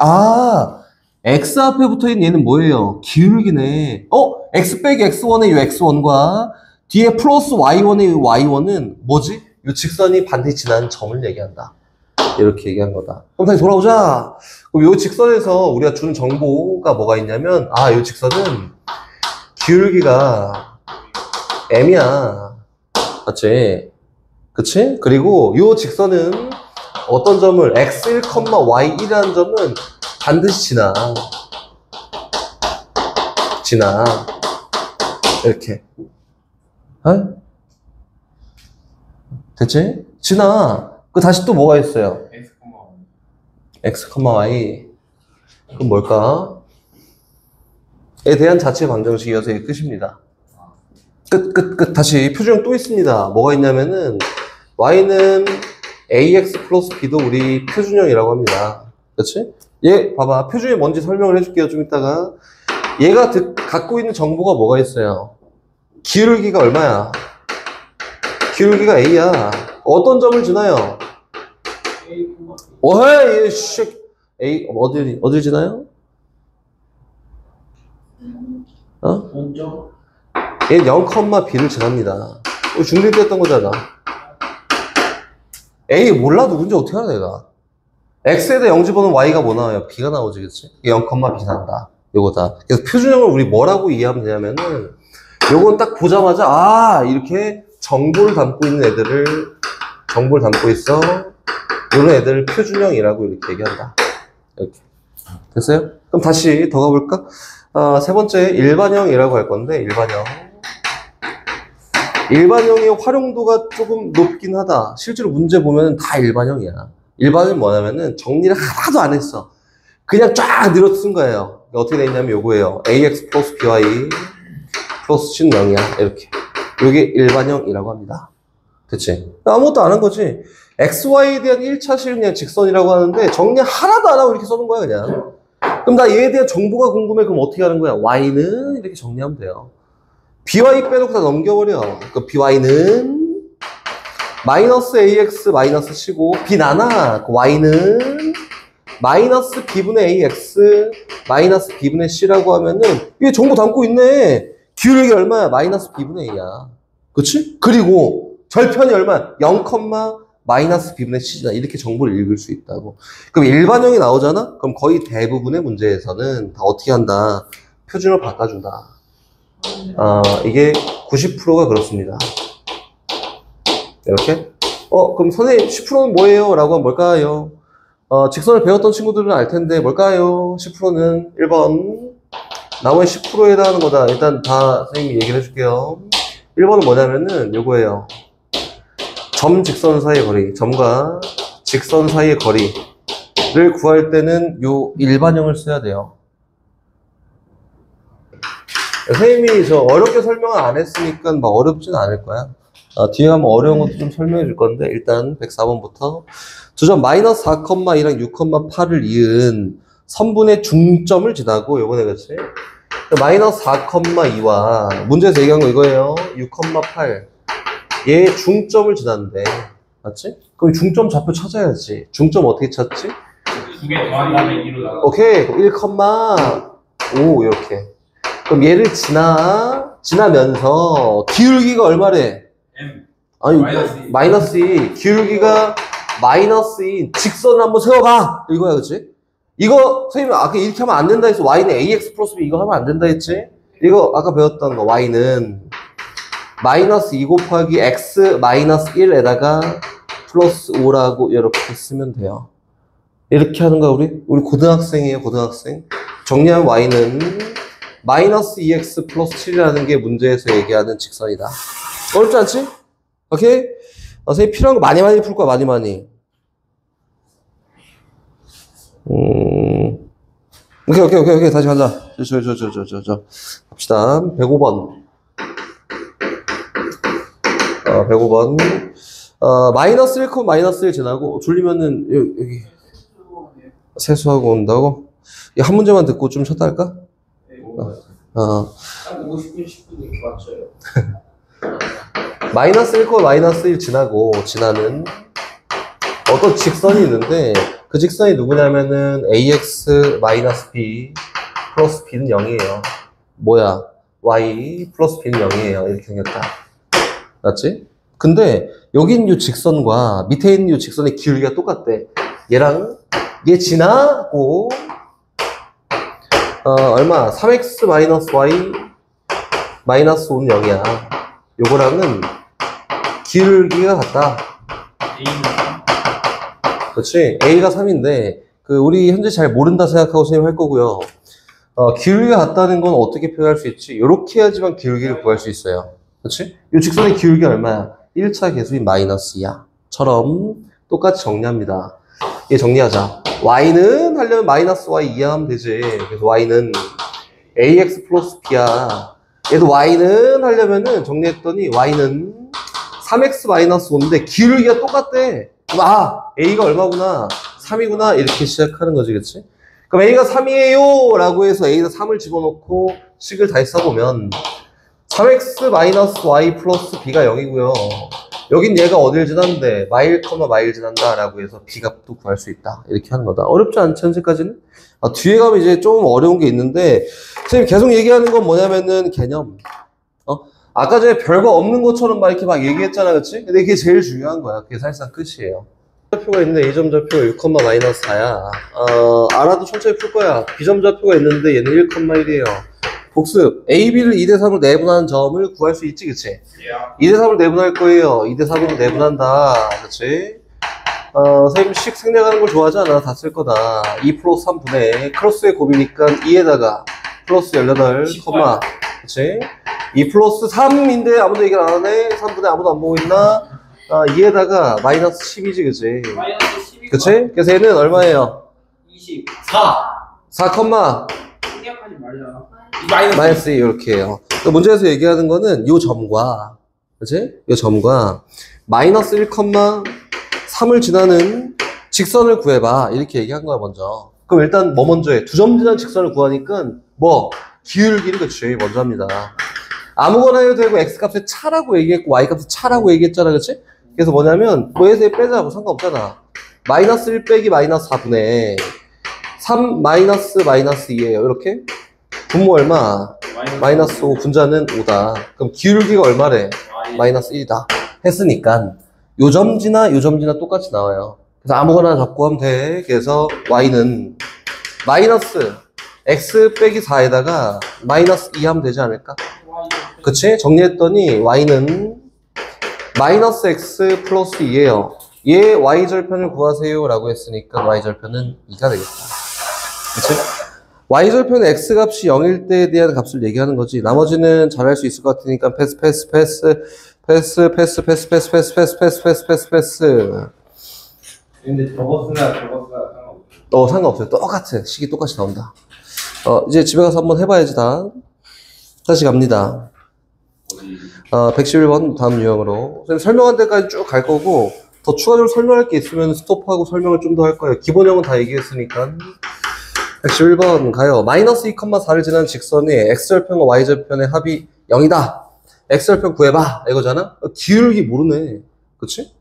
x 앞에 붙어있는 얘는 뭐예요? 기울기네. x 빼기 x1의 요 x1과 뒤에 플러스 y1의 요 y1은 뭐지? 요 직선이 반드시 지나는 점을 얘기한다. 이렇게 얘기한 거다. 그럼 다시 돌아오자. 그럼 이 직선에서 우리가 주는 정보가 뭐가 있냐면, 아, 이 직선은 기울기가 m이야. 맞지? 그치? 그리고 이 직선은 어떤 점을 x1, y1이라는 점은 반드시 지나. 이렇게. 어? 됐지? 지나. 그 다시 또 뭐가 있어요? x, y. 그럼 뭘까? 에 대한 자체 방정식이어서 이게 끝입니다. 끝. 다시 표준형 또 있습니다. 뭐가 있냐면은 y는 ax 플러스 b도 우리 표준형이라고 합니다. 그렇지? 얘 봐봐. 표준이 뭔지 설명을 해줄게요. 좀 이따가. 얘가 갖고 있는 정보가 뭐가 있어요? 기울기가 얼마야? 기울기가 a야. 어떤 점을 지나요? 어헤이, A, 어딜 지나요? 먼저 얘는 0,b를 지납니다. 중딩 때 했던 거잖아. A 몰라 누군지 어떻게 알아 내가? X에다 0 집어넣으면 Y가 뭐 나와요? B가 나오지, 그치? 0,B 난다. 요거다. 그래서 표준형을 우리 뭐라고 이해하면 되냐면은 요건 딱 보자마자 아 이렇게 정보를 담고 있는 애들을 정보를 담고 있어. 이런 애들을 표준형이라고 이렇게 얘기한다. 이렇게. 됐어요? 그럼 다시 더 가볼까? 세 번째 일반형이라고 할 건데 일반형의 활용도가 조금 높긴 하다. 실제로 문제 보면 다 일반형이야. 일반형은 뭐냐면은 정리를 하나도 안 했어. 그냥 쫙 늘어 쓴 거예요. 어떻게 돼 있냐면 요거예요. ax 플러스 by 플러스 c는 0이야. 이렇게. 요게 일반형이라고 합니다. 됐지? 아무것도 안 한 거지. xy에 대한 1차식은 그냥 직선이라고 하는데 정리 하나도 안 하고 이렇게 써놓은 거야 그냥. 그럼 나 얘에 대한 정보가 궁금해. 그럼 어떻게 하는 거야? y는 이렇게 정리하면 돼요. by 빼놓고 다 넘겨버려. 그러니까 by는 마이너스 ax 마이너스 c고 b 나나 y는 마이너스 b분의 ax 마이너스 b분의 c라고 하면은 이게 정보 담고 있네. 기울기 얼마야? 마이너스 b분의 a야. 그치? 그리고 절편이 얼마야? 0, 마이너스 b분의 c잖아. 이렇게 정보를 읽을 수 있다고. 그럼 일반형이 나오잖아? 그럼 거의 대부분의 문제에서는 다 어떻게 한다? 표준을 바꿔준다. 이게 90%가 그렇습니다. 이렇게? 그럼 선생님 10%는 뭐예요? 라고 하면 뭘까요? 직선을 배웠던 친구들은 알 텐데 뭘까요? 10%는 1번 나머지 10%에 해당하는 거다. 일단 다 선생님이 얘기를 해줄게요. 1번은 뭐냐면은 요거예요. 점 직선 사이의 거리, 점과 직선 사이의 거리를 구할 때는 요 일반형을 써야 돼요. 선생님이 저 어렵게 설명을 안 했으니까 막 어렵진 않을 거야. 뒤에 가면 어려운 것도 좀 설명해 줄 건데 일단 104번부터 두 점 마이너스 4,2랑 6,8을 이은 선분의 중점을 지나고 요번에 그치? 마이너스 4,2와 문제에서 얘기한 거 이거예요. 6,8 얘 중점을 지났는데 맞지? 그럼 중점 좌표 찾아야지. 중점 어떻게 찾지? 두 개 더한 다음에 2로 나가. 오케이 1,5 이렇게. 그럼 얘를 지나면서 기울기가 얼마래? M. 아니 마이너스 2. 마이너스 2 기울기가 마이너스 2 직선을 한번 세워봐 이거야 그치? 이거 선생님 아까 이렇게 하면 안 된다 해서 y는 ax 플러스 b 이거 하면 안 된다 했지? 이거 아까 배웠던 거 y는 마이너스 2 곱하기 x 마이너스 1에다가 플러스 5라고 이렇게 쓰면 돼요. 이렇게 하는 거야 우리 고등학생이에요 고등학생. 정리하면 y는 마이너스 2x 플러스 7이라는 게 문제에서 얘기하는 직선이다. 어렵지 않지? 오케이? 선생님 필요한 거 많이 풀 거야 많이. 오케이 다시 가자. 저 갑시다. 105번. 105번. 마이너스 1, 마이너스 1 지나고 졸리면은 여기 세수하고 온다고? 한 문제만 듣고 좀 쉬었다 할까? 딱 50분 10분 이렇게 맞춰요. 마이너스 1, 마이너스 1 지나는 어떤 직선이 있는데 그 직선이 누구냐면은 ax 마이너스 b 플러스 b는 0이에요. 뭐야? y 플러스 b는 0이에요. 이렇게 생겼다. 맞지? 근데 여기 있는 이 직선과 밑에 있는 이 직선의 기울기가 똑같대. 얘랑 얘 지나고 얼마? 3x 마이너스 y 마이너스 5는 0이야. 요거랑은 기울기가 같다. 그렇지? A가 3인데 우리 현재 잘 모른다 생각하고 선생님 할 거고요. 기울기가 같다는 건 어떻게 표현할 수 있지? 이렇게 해야지만 기울기를 구할 수 있어요. 그렇지? 이 직선의 기울기 얼마야? 1차 계수인 마이너스야. 처럼 똑같이 정리합니다. 얘 정리하자. y는 하려면 마이너스 y 이하하면 되지. 그래서 y는 ax 플러스 b야. 얘도 y는 하려면은 정리했더니 y는 3x 마이너스 5인데 기울기가 똑같대. 그럼 a가 얼마구나? 3이구나. 이렇게 시작하는 거지, 그치? 그럼 a가 3이에요 라고 해서 a에다 3을 집어넣고 식을 다시 써보면 3x 마이너스 y 플러스 b가 0이고요. 여긴 얘가 어딜 지난데 마일, 마일 지난다 라고 해서 b값도 구할 수 있다. 이렇게 하는 거다. 어렵지 않지, 현재까지는? 뒤에 가면 이제 좀 어려운 게 있는데 선생님 계속 얘기하는 건 뭐냐면은 개념. 아까 전에 별거 없는 것처럼 막 이렇게 막 얘기했잖아, 그치? 근데 이게 제일 중요한 거야. 그게 사실상 끝이에요. 좌표가 있는데 A점 좌표가 6, 마이너스 4야. 알아도 천천히 풀 거야. B점 좌표가 있는데 얘는 1, 1이에요. 복습. A, B를 2대3으로 내분한 점을 구할 수 있지, 그치? 2대3으로 내분할 거예요. 2대3으로 내분한다. 그치? 선생님 식 생략하는 걸 좋아하지 않아. 다 쓸 거다. 2 플러스 3분의 크로스의 곱이니까 2에다가 플러스 18, 그치? 2 플러스 3인데 아무도 얘기를 안 하네. 3분의 아무도 안 보고 있나? 2에다가 마이너스 10이지, 그치? 마이너스 12. 그치? 그래서 얘는 얼마예요? 24. 4, 생략하지 말자. 마이너스 2 이렇게 해요. 문제에서 얘기하는 거는 요 점과, 그치? 요 점과 마이너스 1, 3을 지나는 직선을 구해봐. 이렇게 얘기한 거야, 먼저. 그럼 일단 뭐 먼저 해? 두 점 지나는 직선을 구하니까 뭐? 기울기를 그치? 먼저 합니다. 아무거나 해도 되고 x값에 차라고 얘기했고 y값에 차라고 얘기했잖아, 그치? 그래서 뭐냐면 뭐에서 빼자고 상관없잖아. 마이너스 1 빼기 마이너스 4분의 3 마이너스 2예요. 이렇게 분모 얼마? 마이너스 5 분자는 5다. 그럼 기울기가 얼마래? 마이너스 1이다 했으니까 요 점 지나 요 점 지나 똑같이 나와요. 그래서 아무거나 잡고 하면 돼. 그래서 y는 마이너스 x 빼기 4에다가 마이너스 2 하면 되지 않을까? 그치? 정리했더니 y는 마이너스 x 플러스 2예요. 얘 y절편을 구하세요 라고 했으니까 y절편은 2가 되겠다. 그치? y절편 x값이 0일 때에 대한 값을 얘기하는 거지. 나머지는 잘할 수 있을 것 같으니까 패스. 근데 저거 쓰나 상관없어. 상관없어요. 똑같아. 식이 똑같이 나온다. 이제 집에 가서 한번 해봐야지, 다시 갑니다. 111번 다음 유형으로. 설명한 데까지 쭉 갈 거고, 더 추가적으로 설명할 게 있으면 스톱하고 설명을 좀 더 할 거예요. 기본형은 다 얘기했으니까. 111번 가요. 마이너스 2,4를 지난 직선의 x절편과 y절편의 합이 0이다. x절편 구해봐. 이거잖아? 기울기 모르네. 그치?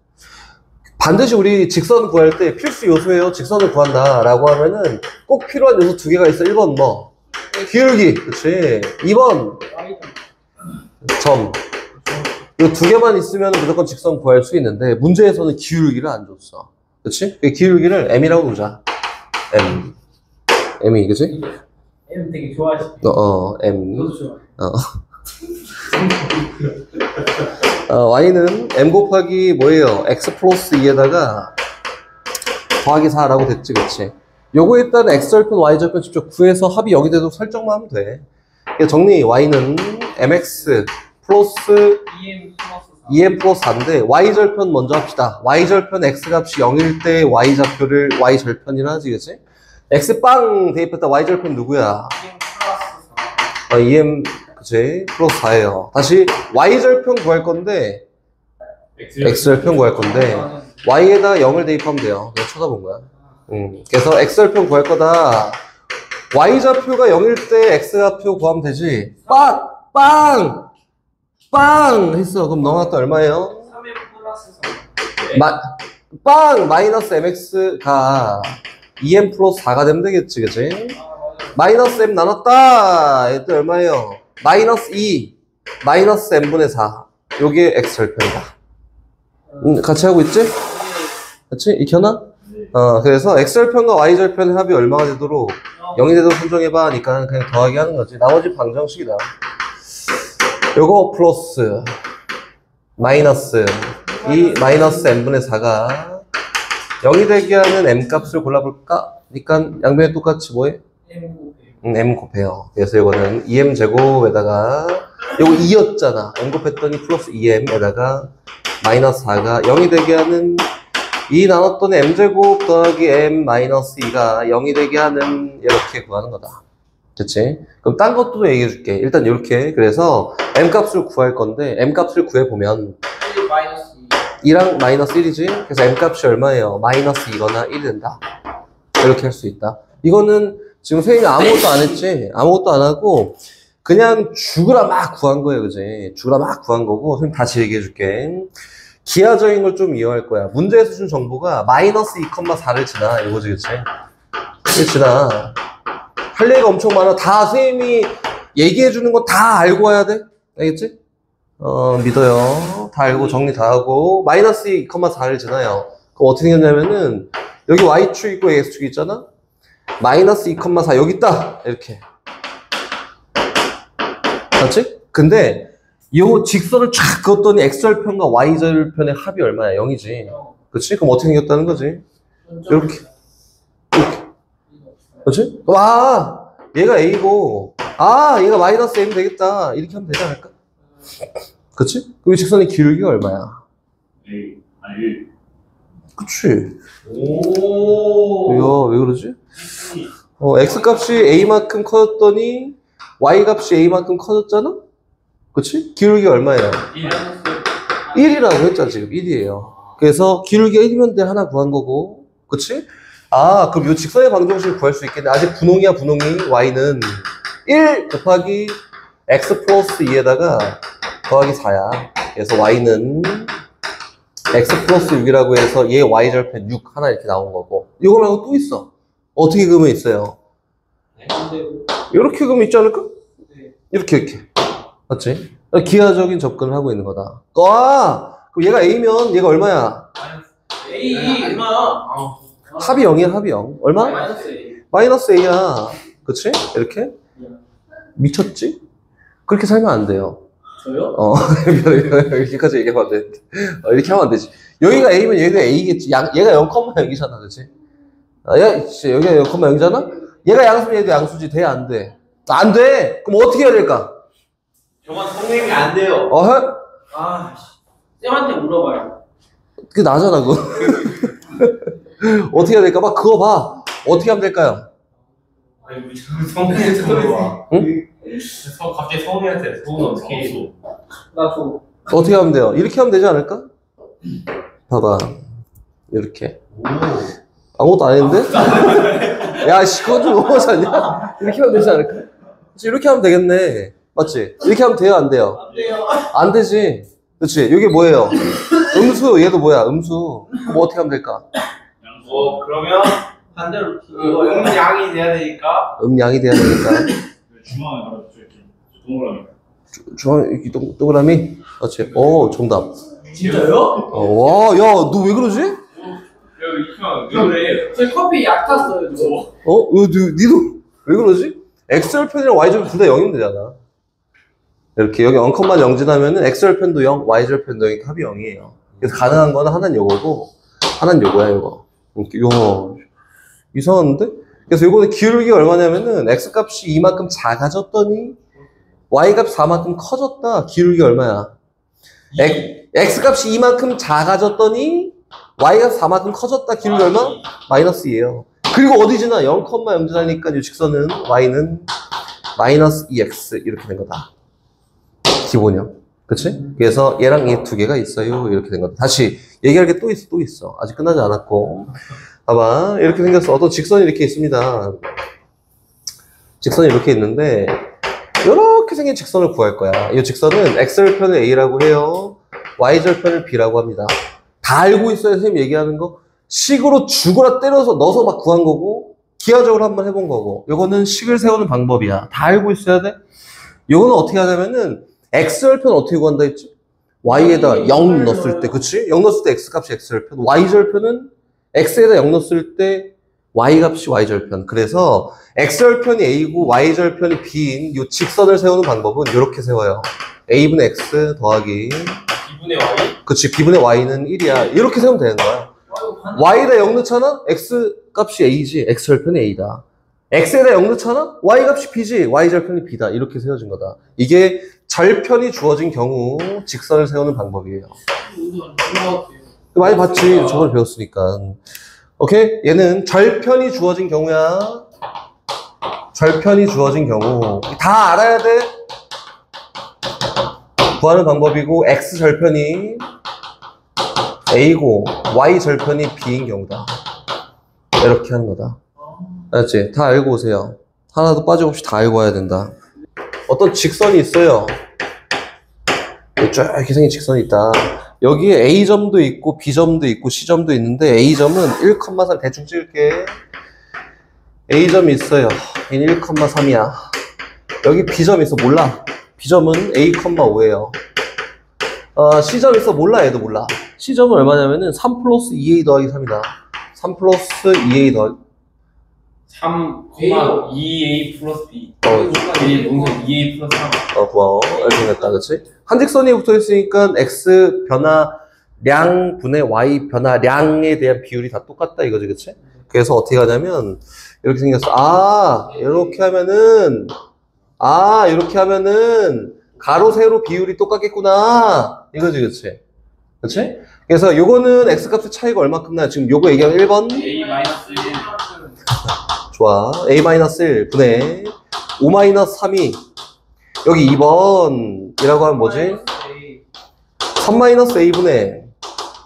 반드시 우리 직선 구할 때 필수 요소예요. 직선을 구한다. 라고 하면은 꼭 필요한 요소 두 개가 있어. 1번 뭐? 기울기. 그치? 2번 점. 이 두 개만 있으면 무조건 직선 구할 수 있는데 문제에서는 기울기를 안 줬어. 그치? 기울기를 m이라고 보자. m이 그치? M 되게 좋아하지. m. 저도 좋아. y는 m 곱하기 뭐예요? x 플러스 2에다가 더하기 4라고 됐지, 그치? 요거에 일단 x절편, y절편 직접 구해서 합이 0이 돼도 설정만 하면 돼. 정리, y는 mx 플러스 2m 플러스 4인데 y절편 먼저 합시다. y절편 x값이 0일 때 y좌표를 y절편이라 하지, 그치? x빵 대입했다. y절편 누구야? EM 그치? 플러스 4예요. 다시 y절편 구할 건데 x절편 구할 건데 y에다 0을 대입하면 돼요. 내가 쳐다본 거야. 그래서 x절편 구할 거다. y좌표가 0일 때 x좌표 구하면 되지. 빵 했어. 그럼 너가 또 얼마예요? 3M 플러스 4. 빵 마이너스 mx가 2m 플러스 4가 되면 되겠지, 그치? 마이너스 m 나눴다. 이때 얼마예요? 마이너스 2 마이너스 m분의 4. 요게 x절편이다. 같이 하고 있지? 그치? 익혀놔? 그래서 x절편과 y절편의 합이 얼마가 되도록 0이 되도록 선정해봐 하니까 그냥 더하기 하는 거지. 나머지 방정식이다. 요거 플러스 마이너스 이 마이너스 n분의 4가 0이 되게 하는 m 값을 골라볼까? 그러니까 양변에 똑같이 뭐해? m 곱해요. 그래서 이거는 2m 제곱에다가 요거 2였잖아. m 곱했더니 플러스 2m에다가 마이너스 4가 0이 되게 하는 2 나눴더니 m제곱 더하기 m 마이너스 2가 0이 되게 하는 이렇게 구하는 거다. 그치? 그럼 딴 것도 얘기해 줄게. 일단 이렇게. 그래서 m 값을 구할 건데 m 값을 구해보면 2랑 마이너스 1이지? 그래서 m 값이 얼마예요? 마이너스 2거나 1이 된다. 이렇게 할 수 있다. 이거는 지금 선생님이 아무것도 안 했지? 아무것도 안 하고 그냥 죽으라 막 구한 거예요. 그지? 죽으라 막 구한 거고 선생님 다시 얘기해 줄게. 기하적인 걸 좀 이용할 거야. 문제에서 준 정보가 마이너스 2,4를 지나. 이거지, 그치? 이게 지나. 할 얘기가 엄청 많아. 다 선생님이 얘기해 주는 거 다 알고 와야 돼. 알겠지? 믿어요. 다 알고 정리 다 하고. 마이너스 2,4를 지나요. 그럼 어떻게 생겼냐면은, 여기 Y축 있고 X축 있잖아? 마이너스 2,4 여기 있다. 이렇게. 맞지? 근데, 요 직선을 쫙 그었더니 x절편과 y절편의 합이 얼마야? 0이지. 그치? 그럼 어떻게 생겼다는 거지? 이렇게. 그치? 와! 얘가 a고, 얘가 마이너스 m 되겠다. 이렇게 하면 되지 않을까? 그치? 그럼 이 직선의 기울기가 얼마야? 그치? 이거 왜 그러지? x 값이 a만큼 커졌더니 y 값이 a만큼 커졌잖아? 그치? 기울기가 얼마예요? 1이라고 했잖아, 지금. 1이에요. 그래서 기울기가 1이면 돼 하나 구한 거고. 그치? 그럼 이 직선의 방정식을 구할 수 있겠네. 아직 분홍이야, 분홍이. y는 1 곱하기 x 플러스 2에다가 더하기 4야. 그래서 y는 x 플러스 6이라고 해서 얘 y절편 6 하나 이렇게 나온 거고. 이거 말고 또 있어. 어떻게 그으면 있어요? 이렇게 그으면 있지 않을까? 이렇게. 맞지? 기하적인 접근을 하고 있는 거다. 그럼 얘가 A면 얘가 얼마야? A 얼마? 합이 0이야, 합이 0. 얼마? 마이너스 A야. 그치? 이렇게? 미쳤지? 그렇게 살면 안 돼요. 저요? 이렇게까지 얘기하면 안 돼. 이렇게 하면 안 되지. 여기가 A면 여기가 A겠지. 얘가 0,0이잖아, 그치? 여기가 0,0이잖아? 얘가 양수면 얘도 양수지. 돼, 안 돼? 안 돼! 그럼 어떻게 해야 될까? 저건 성능이 안 돼요. 쌤한테 물어봐요. 그게 나잖아, 그거. 어떻게 해야 될까? 그거 봐. 어떻게 하면 될까요? 아니 우리 성훈이한테 물어봐. 응? 갑자기 성훈이한테 성훈 어떻게 해? 나 줘. 어떻게 하면 돼요? 이렇게 하면 되지 않을까? 봐봐. 이렇게. 아무것도 안 했는데? 야, 그건 좀 너무하지 않냐? 이렇게 하면 되지 않을까? 그치, 이렇게 하면 되겠네. 맞지? 이렇게 하면 돼요, 안 돼요? 안 돼요. 안 되지. 그치? 이게 뭐예요? 음수, 얘도 뭐야? 음수. 그럼 어떻게 하면 될까? 그러면 반대로. 양이 돼야 되니까. 양이 돼야 되니까. 중앙에 바로 동그라미. 중앙, 동그라미? 맞지? 정답. 진짜요? 와, 야, 너 왜 그러지? 왜 그래? 저 커피 약 탔어요. 니도 왜 그러지? x절편이랑 y절편 둘 다 0이면 되잖아. 이렇게 여기 0,0 지나면은 x절편도 0, y절편도 0, 합이 0이에요. 그래서 가능한 거는 하나는 요거고, 하나는 요거야, 요거. 이상한데? 그래서 요거는 기울기가 얼마냐면은 x 값이 이만큼 작아졌더니 y 값이 4만큼 커졌다. 기울기가 얼마야? x 값이 이만큼 작아졌더니 y 값이 4만큼 커졌다. 기울기 얼마? 마이너스 2예요. 그리고 어디 지나? 0,0 지나니까 이 직선은 y는 마이너스 2x 이렇게 된 거다. 기본형. 그치? 그래서 얘랑 얘 두 개가 있어요. 이렇게 된 거다. 다시 얘기할 게 또 있어. 아직 끝나지 않았고. 봐봐. 이렇게 생겼어. 어떤 직선이 이렇게 있습니다. 직선이 이렇게 있는데 이렇게 생긴 직선을 구할 거야. 이 직선은 x절편을 a라고 해요. y절편을 b라고 합니다. 다 알고 있어야 선생님 얘기하는 거. 식으로 죽어라 때려서 넣어서 막 구한 거고 기하적으로 한번 해본 거고 요거는 식을 세우는 방법이야. 다 알고 있어야 돼. 요거는 어떻게 하냐면은 x절편 어떻게 구한다 했지? y에다 0 넣었을 때, 그치? 0 넣었을 때 x값이 x절편, y절편은 x에다 0 넣었을 때 y값이 y절편. 그래서 x절편이 a고 y절편이 b인 이 직선을 세우는 방법은 이렇게 세워요. a분의 x 더하기 B분의 Y? 그치 b분의 y는 1이야. 이렇게 세우면 되는 거야. y에다 0 넣잖아? x 값이 a지. x절편이 a다. x에다 0 넣잖아? y 값이 b지. y절편이 b다. 이렇게 세워진 거다. 이게 절편이 주어진 경우 직선을 세우는 방법이에요. 많이 봤지. 저번에 배웠으니까. 오케이? 얘는 절편이 주어진 경우야. 절편이 주어진 경우 다 알아야 돼. 구하는 방법이고 x절편이 a고 y절편이 b인 경우다. 이렇게 하는 거다. 알았지? 다 알고 오세요. 하나도 빠짐없이 다 알고 와야 된다. 어떤 직선이 있어요. 이렇게 생긴 직선이 있다. 여기에 A점도 있고 B점도 있고 C점도 있는데 A점은 1,3 대충 찍을게. A점이 있어요. 얘는 1,3이야. 여기 B점 있어. 몰라. B점은 A,5예요. C점 있어. 몰라. 얘도 몰라. C점은 얼마냐면은 3 플러스 2A 더하기 3이다. 3 플러스 2A 더하기 3,2A 플러스 B. A 동선 2A 플러스 3. 고마워. 이렇게 됐다. 그치? 한 직선이 붙어 있으니까 x 변화량 분의 y 변화량에 대한 비율이 다 똑같다 이거지. 그치? 그래서 어떻게 하냐면 이렇게 생겼어. 이렇게 하면은 이렇게 하면은 가로 세로 비율이 똑같겠구나 이거지. 그치? 그치? 그래서 요거는 x 값의 차이가 얼마큼 나요? 지금 요거 얘기하면 1번 A-1. 좋아. a-1 분의 5-3이 여기 2번이라고 하면 뭐지? 3-a분의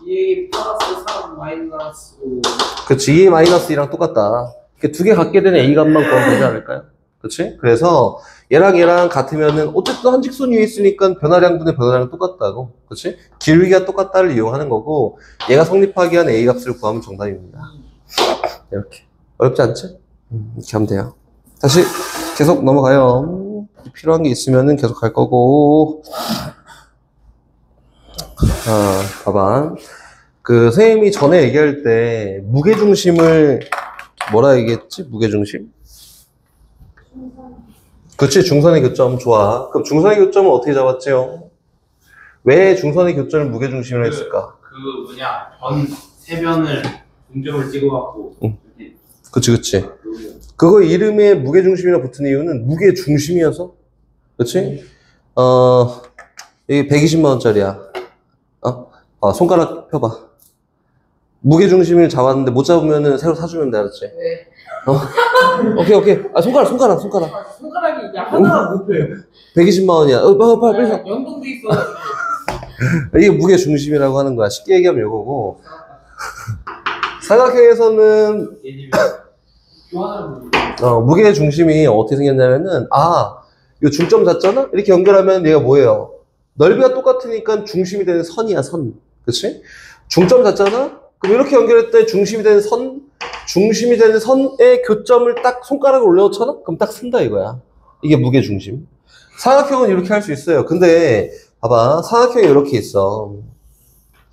2A 플러스 3 마이너스 5. 그치. 2a-2랑 똑같다. 이렇게 두 개 갖게 되는 a 값만 구하면 되지 않을까요? 그치? 그래서 얘랑 얘랑 같으면은 어쨌든 한 직선 위에 있으니까 변화량 분의 변화량 똑같다고. 그치? 길이가 똑같다를 이용하는 거고 얘가 성립하기 위한 a 값을 구하면 정답입니다. 이렇게. 어렵지 않지? 이렇게 하면 돼요. 다시 계속 넘어가요. 필요한 게 있으면은 계속 갈 거고. 봐봐. 선생님이 전에 얘기할 때 무게중심을 뭐라 얘기했지? 무게중심? 그치, 중선의 교점. 좋아. 그럼 중선의 교점은 어떻게 잡았지요? 왜 중선의 교점을 무게중심으로 했을까? 세변을 중점을 찍어갖고. 그치. 그거 이름에 무게중심이라 붙은 이유는 무게중심이어서. 그치? 이게 120만원짜리야. 손가락 펴봐. 무게중심을 잡았는데 못 잡으면은 새로 사주면 돼. 알았지? 네. 오케이. 손가락. 손가락이 하나가 못 펴요. 120만원이야. 빨리 사. 연동돼 있어가지고. 이게 무게중심이라고 하는 거야. 쉽게 얘기하면 이거고. 사각형에서는 무게중심이 어떻게 생겼냐면은 이 중점 잡잖아? 이렇게 연결하면 얘가 뭐예요? 넓이가 똑같으니까 중심이 되는 선이야. 선. 그치? 중점 잡잖아? 그럼 이렇게 연결할 때 중심이 되는 선의 교점을 딱 손가락을 올려놓잖아? 그럼 딱 쓴다 이거야. 이게 무게중심. 사각형은 이렇게 할 수 있어요. 근데 봐봐. 사각형이 이렇게 있어.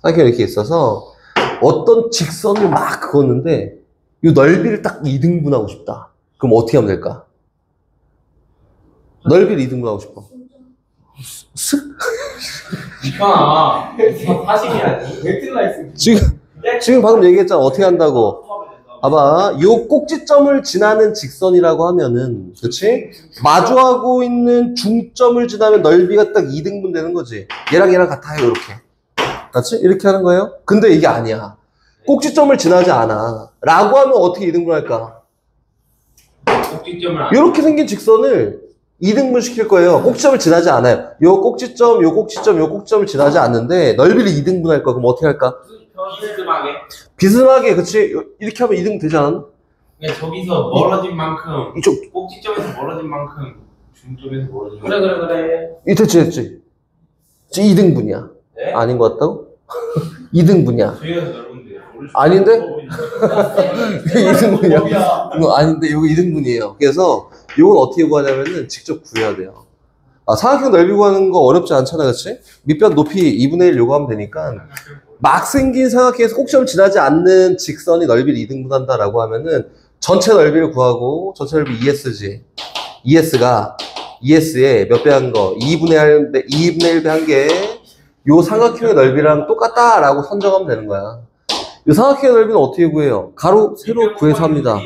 사각형이 이렇게 있어서 어떤 직선을 막 그었는데 이 넓이를 딱 2등분하고 싶다. 그럼 어떻게 하면 될까? 넓이를 2등분하고 싶어. 쓱? 이거나 40이라니. 넥틀라이스. 지금 방금 얘기했잖아. 어떻게 한다고. 봐봐. 요 꼭지점을 지나는 직선이라고 하면은, 그치? 마주하고 있는 중점을 지나면 넓이가 딱 2등분 되는 거지. 얘랑 같아요. 이렇게. 맞지? 이렇게 하는 거예요. 근데 이게 아니야. 꼭지점을 지나지 않아. 라고 하면 어떻게 2등분 할까? 꼭지점을 이렇게 생긴 직선을 2등분 시킬 거예요. 꼭지점을 지나지 않아요. 요 꼭지점을 지나지 않는데 넓이를 2등분 할 거야. 그럼 어떻게 할까? 비스듬하게, 그치? 이렇게 하면 2등분 되지 않아? 그러니까 저기서 멀어진 만큼 이쪽. 꼭지점에서 멀어진 만큼 중점에서 멀어진 그래. 됐지. 2등분이야. 네? 아닌 것 같다고? 2등분이야. 저희가 더 넓은데 아닌데? 2등분이야. 아닌데, 이거 2등분이에요. 그래서, 이건 어떻게 구하냐면은 직접 구해야 돼요. 사각형 넓이 구하는 거 어렵지 않잖아, 그치? 밑변 높이 2분의 1 요구하면 되니까. 막 생긴 삼각형에서 꼭지점 지나지 않는 직선이 넓이를 2등분한다라고 하면은 전체 넓이를 구하고 전체 넓이 ES지. ES에 몇 배 한 거? 2분의 1배 한 게 요 삼각형의 넓이랑 똑같다라고 선정하면 되는 거야. 이 삼각형의 넓이는 어떻게 구해요? 가로, 세로 구해서 합니다.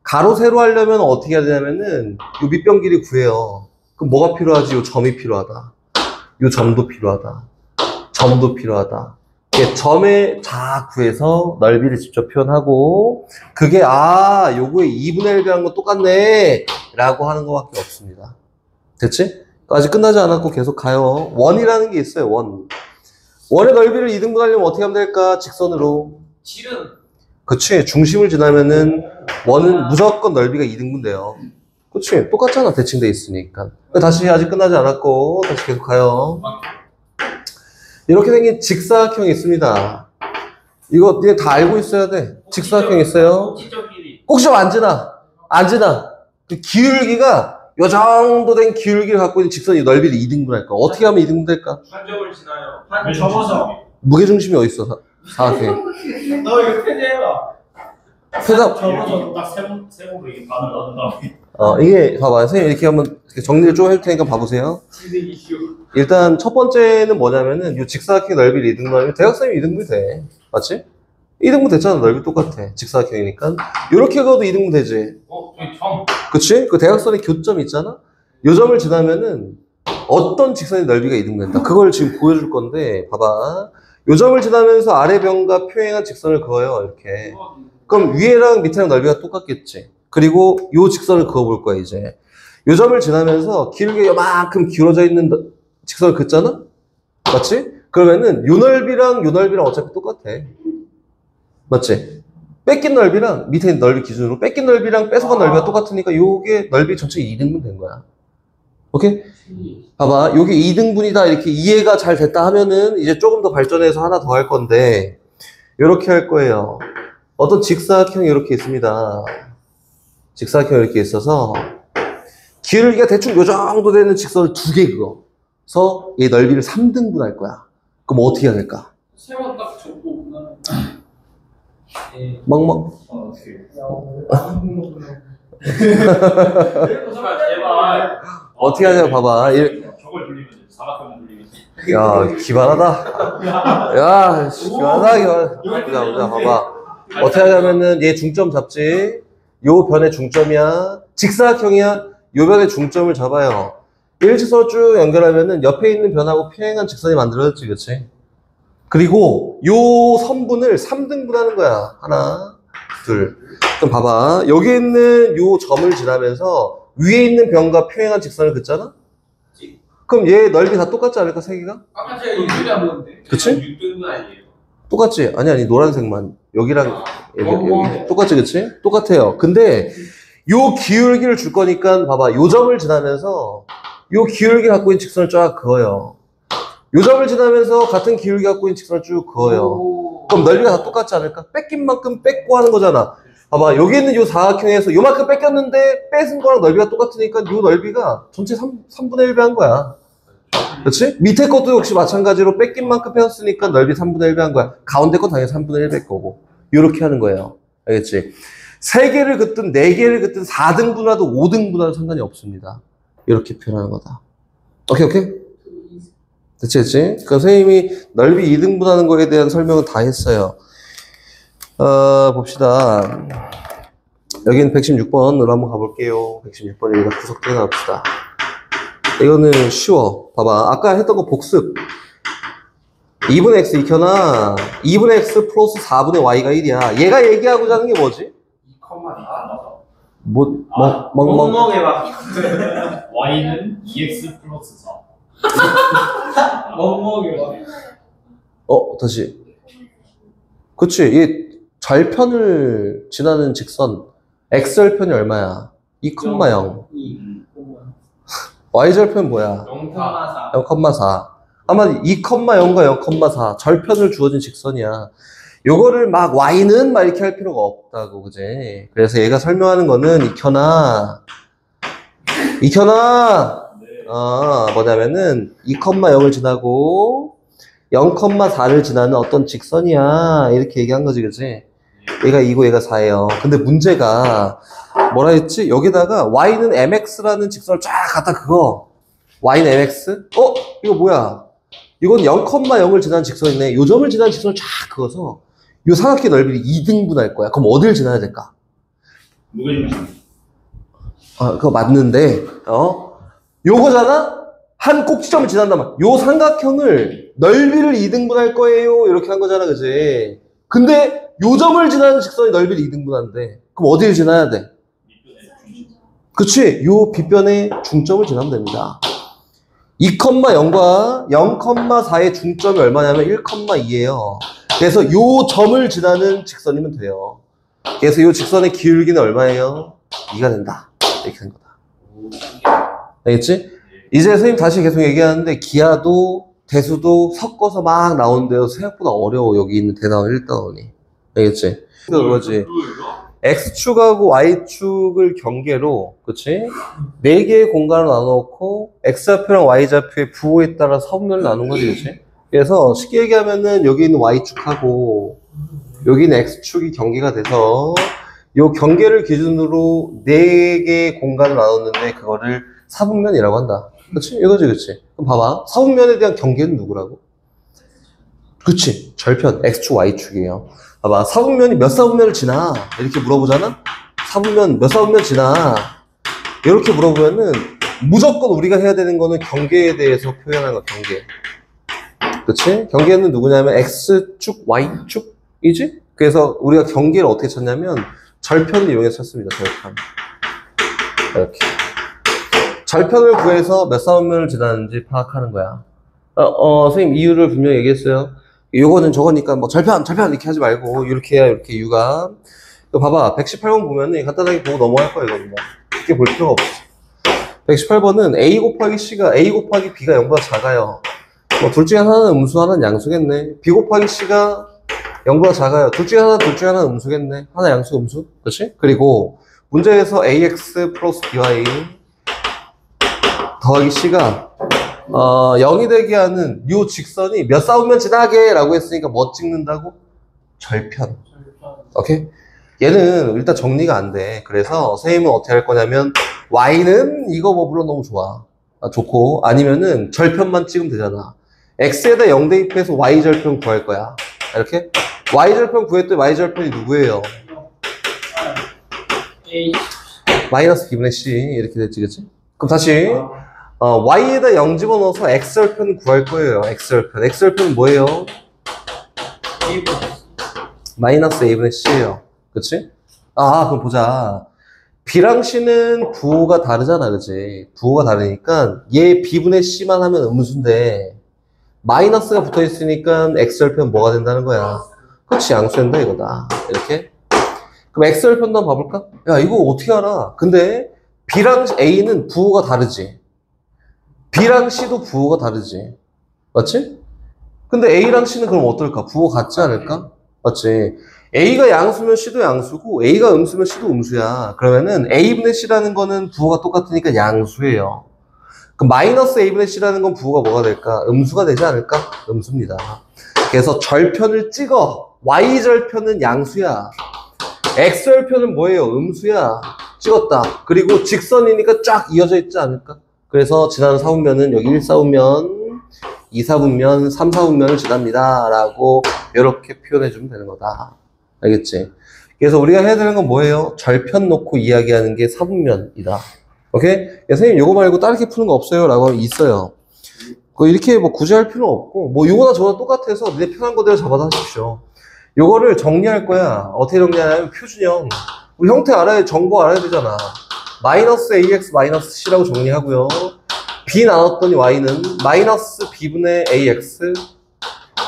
가로, 세로 하려면 어떻게 해야 되냐면은 요 밑변 길이 구해요. 그럼 뭐가 필요하지? 요 점이 필요하다. 요 점도 필요하다. 점도 필요하다. 점의 자 구해서 넓이를 직접 표현하고 그게 요거에 2분의 1배 한 거 똑같네 라고 하는 거밖에 없습니다. 됐지? 아직 끝나지 않았고 계속 가요. 원이라는 게 있어요. 원의 넓이를 2등분 하려면 어떻게 하면 될까? 직선으로. 그치. 중심을 지나면은 원은 무조건 넓이가 2등분 돼요. 그치. 똑같잖아. 대칭돼 있으니까. 다시 아직 끝나지 않았고 다시 계속 가요. 이렇게 생긴 직사각형이 있습니다. 이거 니네 다 알고 있어야 돼. 직사각형 있어요. 꼭지점 안 지나. 그 기울기가 요 정도 된 기울기를 갖고 있는 직선이 넓이를 2등분 할까? 어떻게 하면 2등분 될까? 한 점을 지나요. 한 접어서. 무게중심이 어디 있어? 사각형. 너 이거 폐지해봐. 세상. 접어서. 딱 세모로 이게 반을 넣은 다음에. 이게 봐봐요. 선생님 이렇게 한번 정리를 좀 해줄 테니까 봐보세요. 일단 첫 번째는 뭐냐면은 요 직사각형 넓이를 2등분 하면 대각선이 2등분이 돼. 맞지? 2등분 됐잖아. 넓이 똑같아. 직사각형이니까. 요렇게 가도 2등분 되지. 저기 점. 그치? 그 대각선의 교점이 있잖아? 요 점을 지나면은 어떤 직선의 넓이가 2등분 된다. 그걸 지금 보여줄 건데 봐봐. 요 점을 지나면서 아래 변과 평행한 직선을 그어요. 이렇게. 그럼 위에랑 밑에랑 넓이가 똑같겠지. 그리고 요 직선을 그어볼 거야 이제. 요 점을 지나면서 길게 요만큼 기울어져 있는 직선을 긋잖아? 맞지? 그러면은 요 넓이랑 요 넓이랑 어차피 똑같아. 맞지? 뺏긴 넓이랑 밑에 있는 넓이 기준으로 뺏긴 넓이랑 뺏어간 넓이가 똑같으니까 요게 넓이 전체 2등분 된 거야. 오케이? 봐봐. 요게 2등분이다 이렇게 이해가 잘 됐다 하면은 이제 조금 더 발전해서 하나 더 할 건데 요렇게 할 거예요. 어떤 직사각형이 이렇게 있습니다. 직사각형이 이렇게 있어서 길이가 대충 요 정도 되는 직선을 2개 그어서 이 넓이를 3등분 할 거야. 그럼 어떻게 해야 될까? 세워 딱 접고. 멍멍. 제발. 어떻게 하냐 봐봐. 저걸 돌리면 사각형 돌리면. 야, 기발하다. 야, 기발하다. 보자, 봐봐. 어떻게 하냐면은 얘 중점 잡지. 요 변의 중점이야. 직사각형이야. 요 변의 중점을 잡아요. 일직선을 쭉 연결하면은 옆에 있는 변하고 평행한 직선이 만들어졌지, 그치? 그리고 요 선분을 3등분 하는 거야. 하나, 둘. 그럼 봐봐. 여기 있는 요 점을 지나면서 위에 있는 변과 평행한 직선을 긋잖아? 그럼 얘 넓이 다 똑같지 않을까, 세 개가? 아까 제가 유리를 한 건데. 그치? 6등분 아니에요? 똑같지? 아니, 노란색만. 여기랑, 여기. 똑같지, 그치? 똑같아요. 근데 요 기울기를 줄 거니까 봐봐. 요 점을 지나면서 요 기울기 갖고 있는 직선을 쫙 그어요. 요 점을 지나면서 같은 기울기 갖고 있는 직선을 쭉 그어요. 그럼 넓이가 다 똑같지 않을까? 뺏긴 만큼 뺏고 하는 거잖아. 봐봐. 여기 있는 요 사각형에서 요만큼 뺏겼는데 뺏은 거랑 넓이가 똑같으니까 요 넓이가 전체 3분의 1배 한 거야. 그렇지? 밑에 것도 역시 마찬가지로 뺏긴 만큼 뺏었으니까 넓이 3분의 1배 한 거야. 가운데 거 당연히 3분의 1배 거고. 요렇게 하는 거예요. 알겠지? 3개를 긋든 4개를 긋든 4등분하든 5등분하든 상관이 없습니다. 이렇게 표현하는 거다. 오케이? 됐지? 그러니까 선생님이 넓이 2등분 하는 거에 대한 설명은 다 했어요. 봅시다. 여기는 116번으로 한번 가볼게요. 116번 여기다 구석대에 놔봅시다. 이거는 쉬워. 봐봐. 아까 했던 거 복습. 2분의 x 익혀놔. 2분의 x 플러스 4분의 y가 1이야. 얘가 얘기하고자 하는 게 뭐지? 2,2 멍멍해봐. y는 2x 플러스 4. 멍멍해봐. 다시. 그치. 이 절편을 지나는 직선. x절편이 얼마야? 2,0. y절편 뭐야? 0,4. 0,4. 아마 2,0과 0,4 절편을 주어진 직선이야. 요거를 막 y는 막 이렇게 할 필요가 없다고, 그지? 그래서 얘가 설명하는 거는 익혀놔. 뭐냐면은 2,0을 지나고 0,4를 지나는 어떤 직선이야. 이렇게 얘기한 거지, 그치? 얘가 2고 얘가 4예요. 근데 문제가 뭐라 했지? 여기다가 y는 mx라는 직선을 쫙 갖다 그거. y는 mx? 이거 뭐야? 이건 0,0을 지나는 직선이네. 요 점을 지나는 직선을 쫙 그어서 요 삼각형 넓이를 2등분할 거야. 그럼 어디를 지나야 될까? 그거 맞는데, 요거잖아? 한 꼭지점을 지난단 말이야. 요 삼각형을 넓이를 2등분할 거예요. 이렇게 한 거잖아, 그지? 근데 요 점을 지나는 직선이 넓이를 2등분하는데, 그럼 어디를 지나야 돼? 그치? 요 빗변의 중점을 지나면 됩니다. 2,0과 0,4의 중점이 얼마냐면 1,2예요. 그래서 요 점을 지나는 직선이면 돼요. 그래서 요 직선의 기울기는 얼마예요? 2가 된다. 이렇게 된 거다. 알겠지? 이제 선생님 다시 계속 얘기하는데 기하도 대수도 섞어서 막 나오는데요. 생각보다 어려워. 여기 있는 대나원 1단원이. 알겠지? 그거지. X축하고 Y축을 경계로, 그치? 4개의 공간을 나눠놓고 X좌표랑 Y좌표의 부호에 따라 서분면을 나눈 거지, 그치? 그래서 쉽게 얘기하면은 여기 있는 Y축하고 여기 있는 X축이 경계가 돼서 요 경계를 기준으로 4개의 공간을 나눴는데 그거를 사분면이라고 한다. 그치? 이거지, 그치? 그럼 봐봐. 사분면에 대한 경계는 누구라고? 그치? 절편, X축, Y축이에요. 봐봐. 사분면이 몇 사분면을 지나? 이렇게 물어보잖아? 사분면, 몇 사분면 지나? 이렇게 물어보면은 무조건 우리가 해야 되는 거는 경계에 대해서 표현하는 거야, 경계. 그치? 경계는 누구냐면 X축, Y축이지? 그래서 우리가 경계를 어떻게 찾냐면 절편을 이용해서 찾습니다, 절편. 이렇게. 절편을 구해서 몇 사분면을 지나는지 파악하는 거야. 선생님 이유를 분명히 얘기했어요. 요거는 저거니까 뭐 절편 이렇게 하지 말고 이렇게 해야 이렇게 이유가. 또 봐봐 118번 보면은 간단하게 보고 넘어갈 거야 이거는. 이렇게 볼 필요가 없어. 118번은 a 곱하기 c가 a 곱하기 b가 0보다 작아요. 뭐 둘 중에 하나는 음수 하나는 양수겠네. b 곱하기 c가 0보다 작아요. 둘 중에 하나는 음수겠네. 하나 양수 음수. 그렇지? 그리고 문제에서 ax 플러스 by 더하기 c가 0이 되게 하는 요 직선이 몇 사분면 지나게 라고 했으니까 뭐 찍는다고? 절편. 오케이? 얘는 일단 정리가 안 돼. 그래서 선생님은 어떻게 할 거냐면 y는 이거 뭐 물론 너무 좋아. 좋고 아니면은 절편만 찍으면 되잖아. x에다 0 대입해서 y절편 구할 거야. 이렇게? y절편 구했더니 y절편이 누구예요? 마이너스 b분의 c 이렇게 됐지, 그치? 그럼 다시 y에다 0 집어넣어서 x절편 구할 거예요. x절편은 뭐예요? 마이너스 a분의 c예요. 그치? 그럼 보자. b랑 c는 부호가 다르잖아, 그치? 부호가 다르니까 얘 b분의 c만 하면 음수인데 마이너스가 붙어있으니까 x절편 뭐가 된다는 거야? 그치, 양수된다 이거다. 이렇게. 그럼 x절편도 한번 봐볼까? 야, 이거 어떻게 알아? 근데 b랑 a는 부호가 다르지. b랑 c도 부호가 다르지. 맞지? 근데 a랑 c는 그럼 어떨까? 부호 같지 않을까? 맞지? a가 양수면 c도 양수고 a가 음수면 c도 음수야. 그러면은 a분의 c라는 거는 부호가 똑같으니까 양수예요. 그럼 마이너스 a분의 c라는 건 부호가 뭐가 될까? 음수가 되지 않을까? 음수입니다. 그래서 절편을 찍어. y절편은 양수야. x절편은 뭐예요? 음수야. 찍었다. 그리고 직선이니까 쫙 이어져 있지 않을까? 그래서 지나는 사분면은 여기 1사분면, 2사분면, 3사분면을 지납니다. 라고 이렇게 표현해주면 되는 거다. 알겠지? 그래서 우리가 해야 되는 건 뭐예요? 절편 놓고 이야기하는 게 사분면이다. 오케이? 선생님 요거 말고 다르게 푸는 거 없어요? 라고 하면 있어요. 이렇게 뭐 굳이 할 필요는 없고 뭐 요거나 저거나 똑같아서 내 편한 거대로 잡아서 하십시오. 요거를 정리할 거야. 어떻게 정리하냐면 표준형. 우리 형태 알아야, 정보 알아야 되잖아. 마이너스 ax 마이너스 c라고 정리하고요. b 나눴더니 y는 마이너스 b분의 ax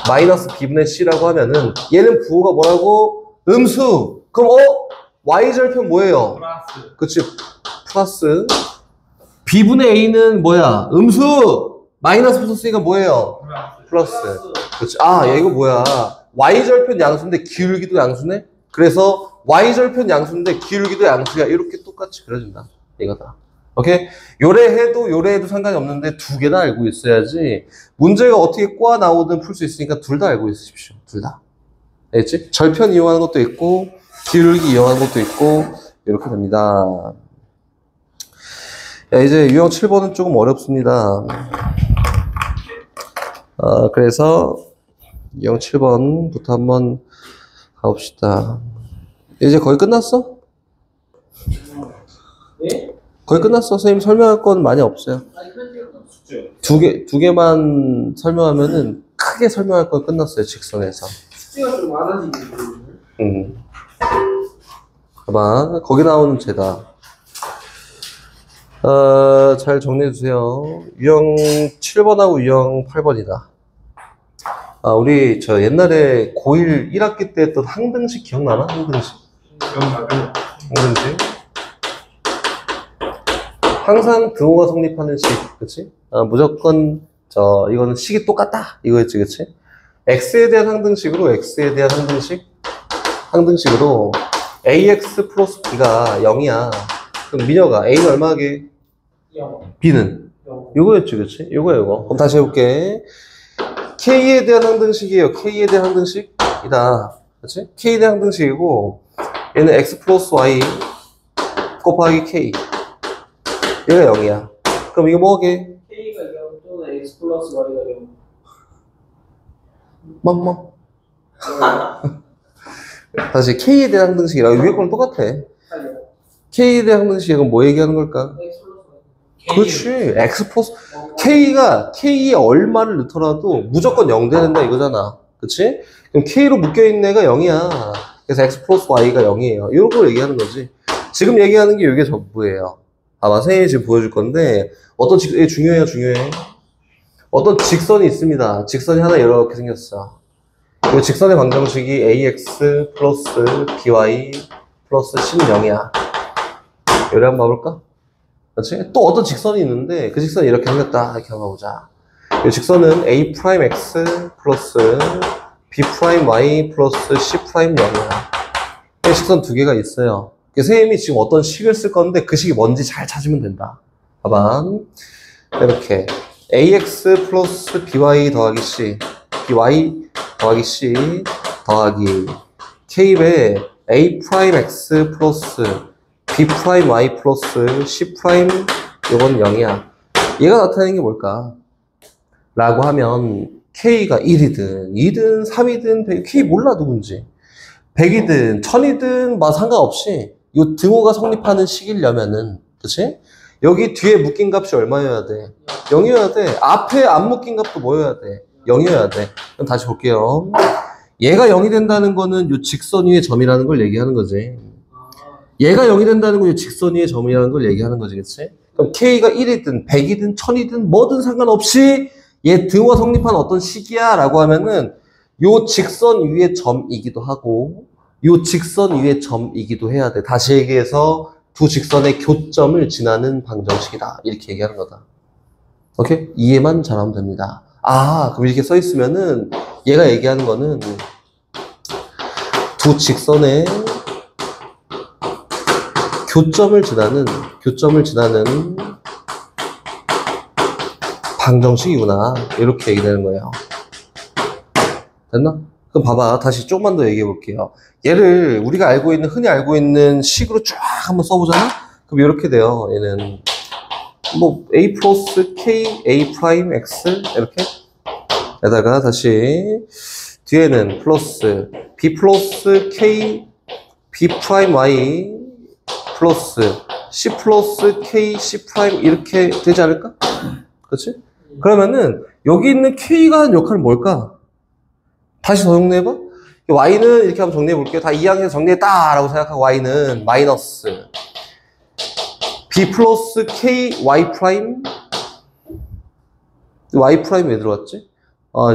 마이너스 b분의 c라고 하면은 얘는 부호가 뭐라고? 음수. 그럼 y절편 뭐예요? 플러스. 그치? 플러스. b분의 a는 뭐야? 음수. 마이너스 붙었으니까 뭐예요? 플러스. 그치? 야 이거 뭐야? y절편 양수인데 기울기도 양수네? 그래서 y절편 양수인데 기울기도 양수야. 이렇게 똑같이 그려준다. 이거다. 오케이? 요래 해도 상관이 없는데 두 개 다 알고 있어야지 문제가 어떻게 꼬아 나오든 풀 수 있으니까 둘 다 알고 있으십시오. 둘 다. 알겠지? 절편 이용하는 것도 있고 기울기 이용하는 것도 있고 이렇게 됩니다. 야, 이제 유형 7번은 조금 어렵습니다. 그래서 유형 7번부터 한번 가봅시다. 이제 거의 끝났어? 네? 거의 끝났어. 선생님 설명할 건 많이 없어요. 두 개만 설명하면은 크게 설명할 건 끝났어요. 직선에서. 숙제가 좀 많아지겠네요. 봐봐. 거기 나오는 죄다. 잘 정리해주세요. 유형 7번하고 유형 8번이다. 우리 저 옛날에 고1 1학기 때 했던 항등식 기억나나? 항등식. 항등식. 항상 등호가 성립하는 식, 그치? 무조건, 이거는 식이 똑같다. 이거였지, 그치? x에 대한 항등식으로, x에 대한 항등식으로, ax 플러스 b가 0이야. 그럼 민혁아, a는 얼마게? 0. b는? 요거였지, 그치? 요거. 그럼 다시 해볼게. k에 대한 항등식이에요. k에 대한 항등식이다. 그치? k에 대한 항등식이고, 얘는 x 플러스 y 곱하기 k. 얘가 0이야. 그럼 이거 뭐게? K가 0 또는 X 플러스 Y가 0. 멍멍. 다시 K에 대한 항등식이라고 위에 거랑 똑같아. K에 대한 항등식은 뭐 얘기하는 걸까? X 플러스 Y. 그렇지. X 플러스 K에 얼마를 넣더라도 무조건 0 돼야 된다 이거잖아. 그치? 그럼 K로 묶여있는 애가 0이야. 그래서 X 플러스 Y가 0이에요. 이런 걸 얘기하는 거지. 지금 얘기하는 게 이게 전부예요. 선생님이 지금 보여줄 건데, 중요해. 어떤 직선이 있습니다. 직선이 하나 이렇게 생겼어. 이 직선의 방정식이 ax 플러스 by 플러스 c는 0이야. 요래 한번 봐볼까? 그렇지? 또 어떤 직선이 있는데, 그 직선이 이렇게 생겼다. 이렇게 한번 보자. 이 직선은 a'x 플러스 b'y 플러스 c'는 0이야. 이 직선 두 개가 있어요. 선생님이 지금 어떤 식을 쓸 건데 그 식이 뭔지 잘 찾으면 된다. 봐봐. 이렇게 ax 플러스 by 더하기 c, by 더하기 c 더하기 k에 a'x 플러스 b'y 플러스 c' 이건 0이야. 얘가 나타내는 게 뭘까? 라고 하면 k가 1이든 2든 3이든 100, k 몰라 누군지. 100이든 1000이든 뭐 상관없이 이 등호가 성립하는 식이려면은, 그치? 여기 뒤에 묶인 값이 얼마여야 돼? 0이어야 돼. 앞에 안 묶인 값도 뭐여야 돼? 0이어야 돼. 그럼 다시 볼게요. 얘가 0이 된다는 거는 이 직선 위의 점이라는 걸 얘기하는 거지. 얘가 0이 된다는 건 이 직선 위의 점이라는 걸 얘기하는 거지, 그치? 그럼 K가 1이든 100이든 1000이든 뭐든 상관없이 얘 등호가 성립한 어떤 식이야 라고 하면은 요 직선 위의 점이기도 하고 요 직선 위의 점이기도 해야 돼. 다시 얘기해서 두 직선의 교점을 지나는 방정식이다. 이렇게 얘기하는 거다. 오케이? 이해만 잘하면 됩니다. 그럼 이렇게 써 있으면은 얘가 얘기하는 거는 두 직선의 교점을 지나는 방정식이구나. 이렇게 얘기되는 거예요. 됐나? 그럼 봐봐. 다시 조금만 더 얘기해 볼게요. 얘를 우리가 흔히 알고 있는 식으로 쫙 한번 써보잖아? 그럼 이렇게 돼요. 얘는 a 플러스 k, a 프라임 x 이렇게 에다가 다시 뒤에는 플러스 b 플러스 k, b 프라임 y 플러스 c 플러스 k, c 프라임 이렇게 되지 않을까? 그렇지? 그러면은 여기 있는 k가 하는 역할은 뭘까? 다시 더 정리해봐. y는 이렇게 한번 정리해볼게요. 다 2항에서 정리했다 라고 생각하고 y는 마이너스 b 플러스 k y 프라임 y 프라임 왜 들어갔지?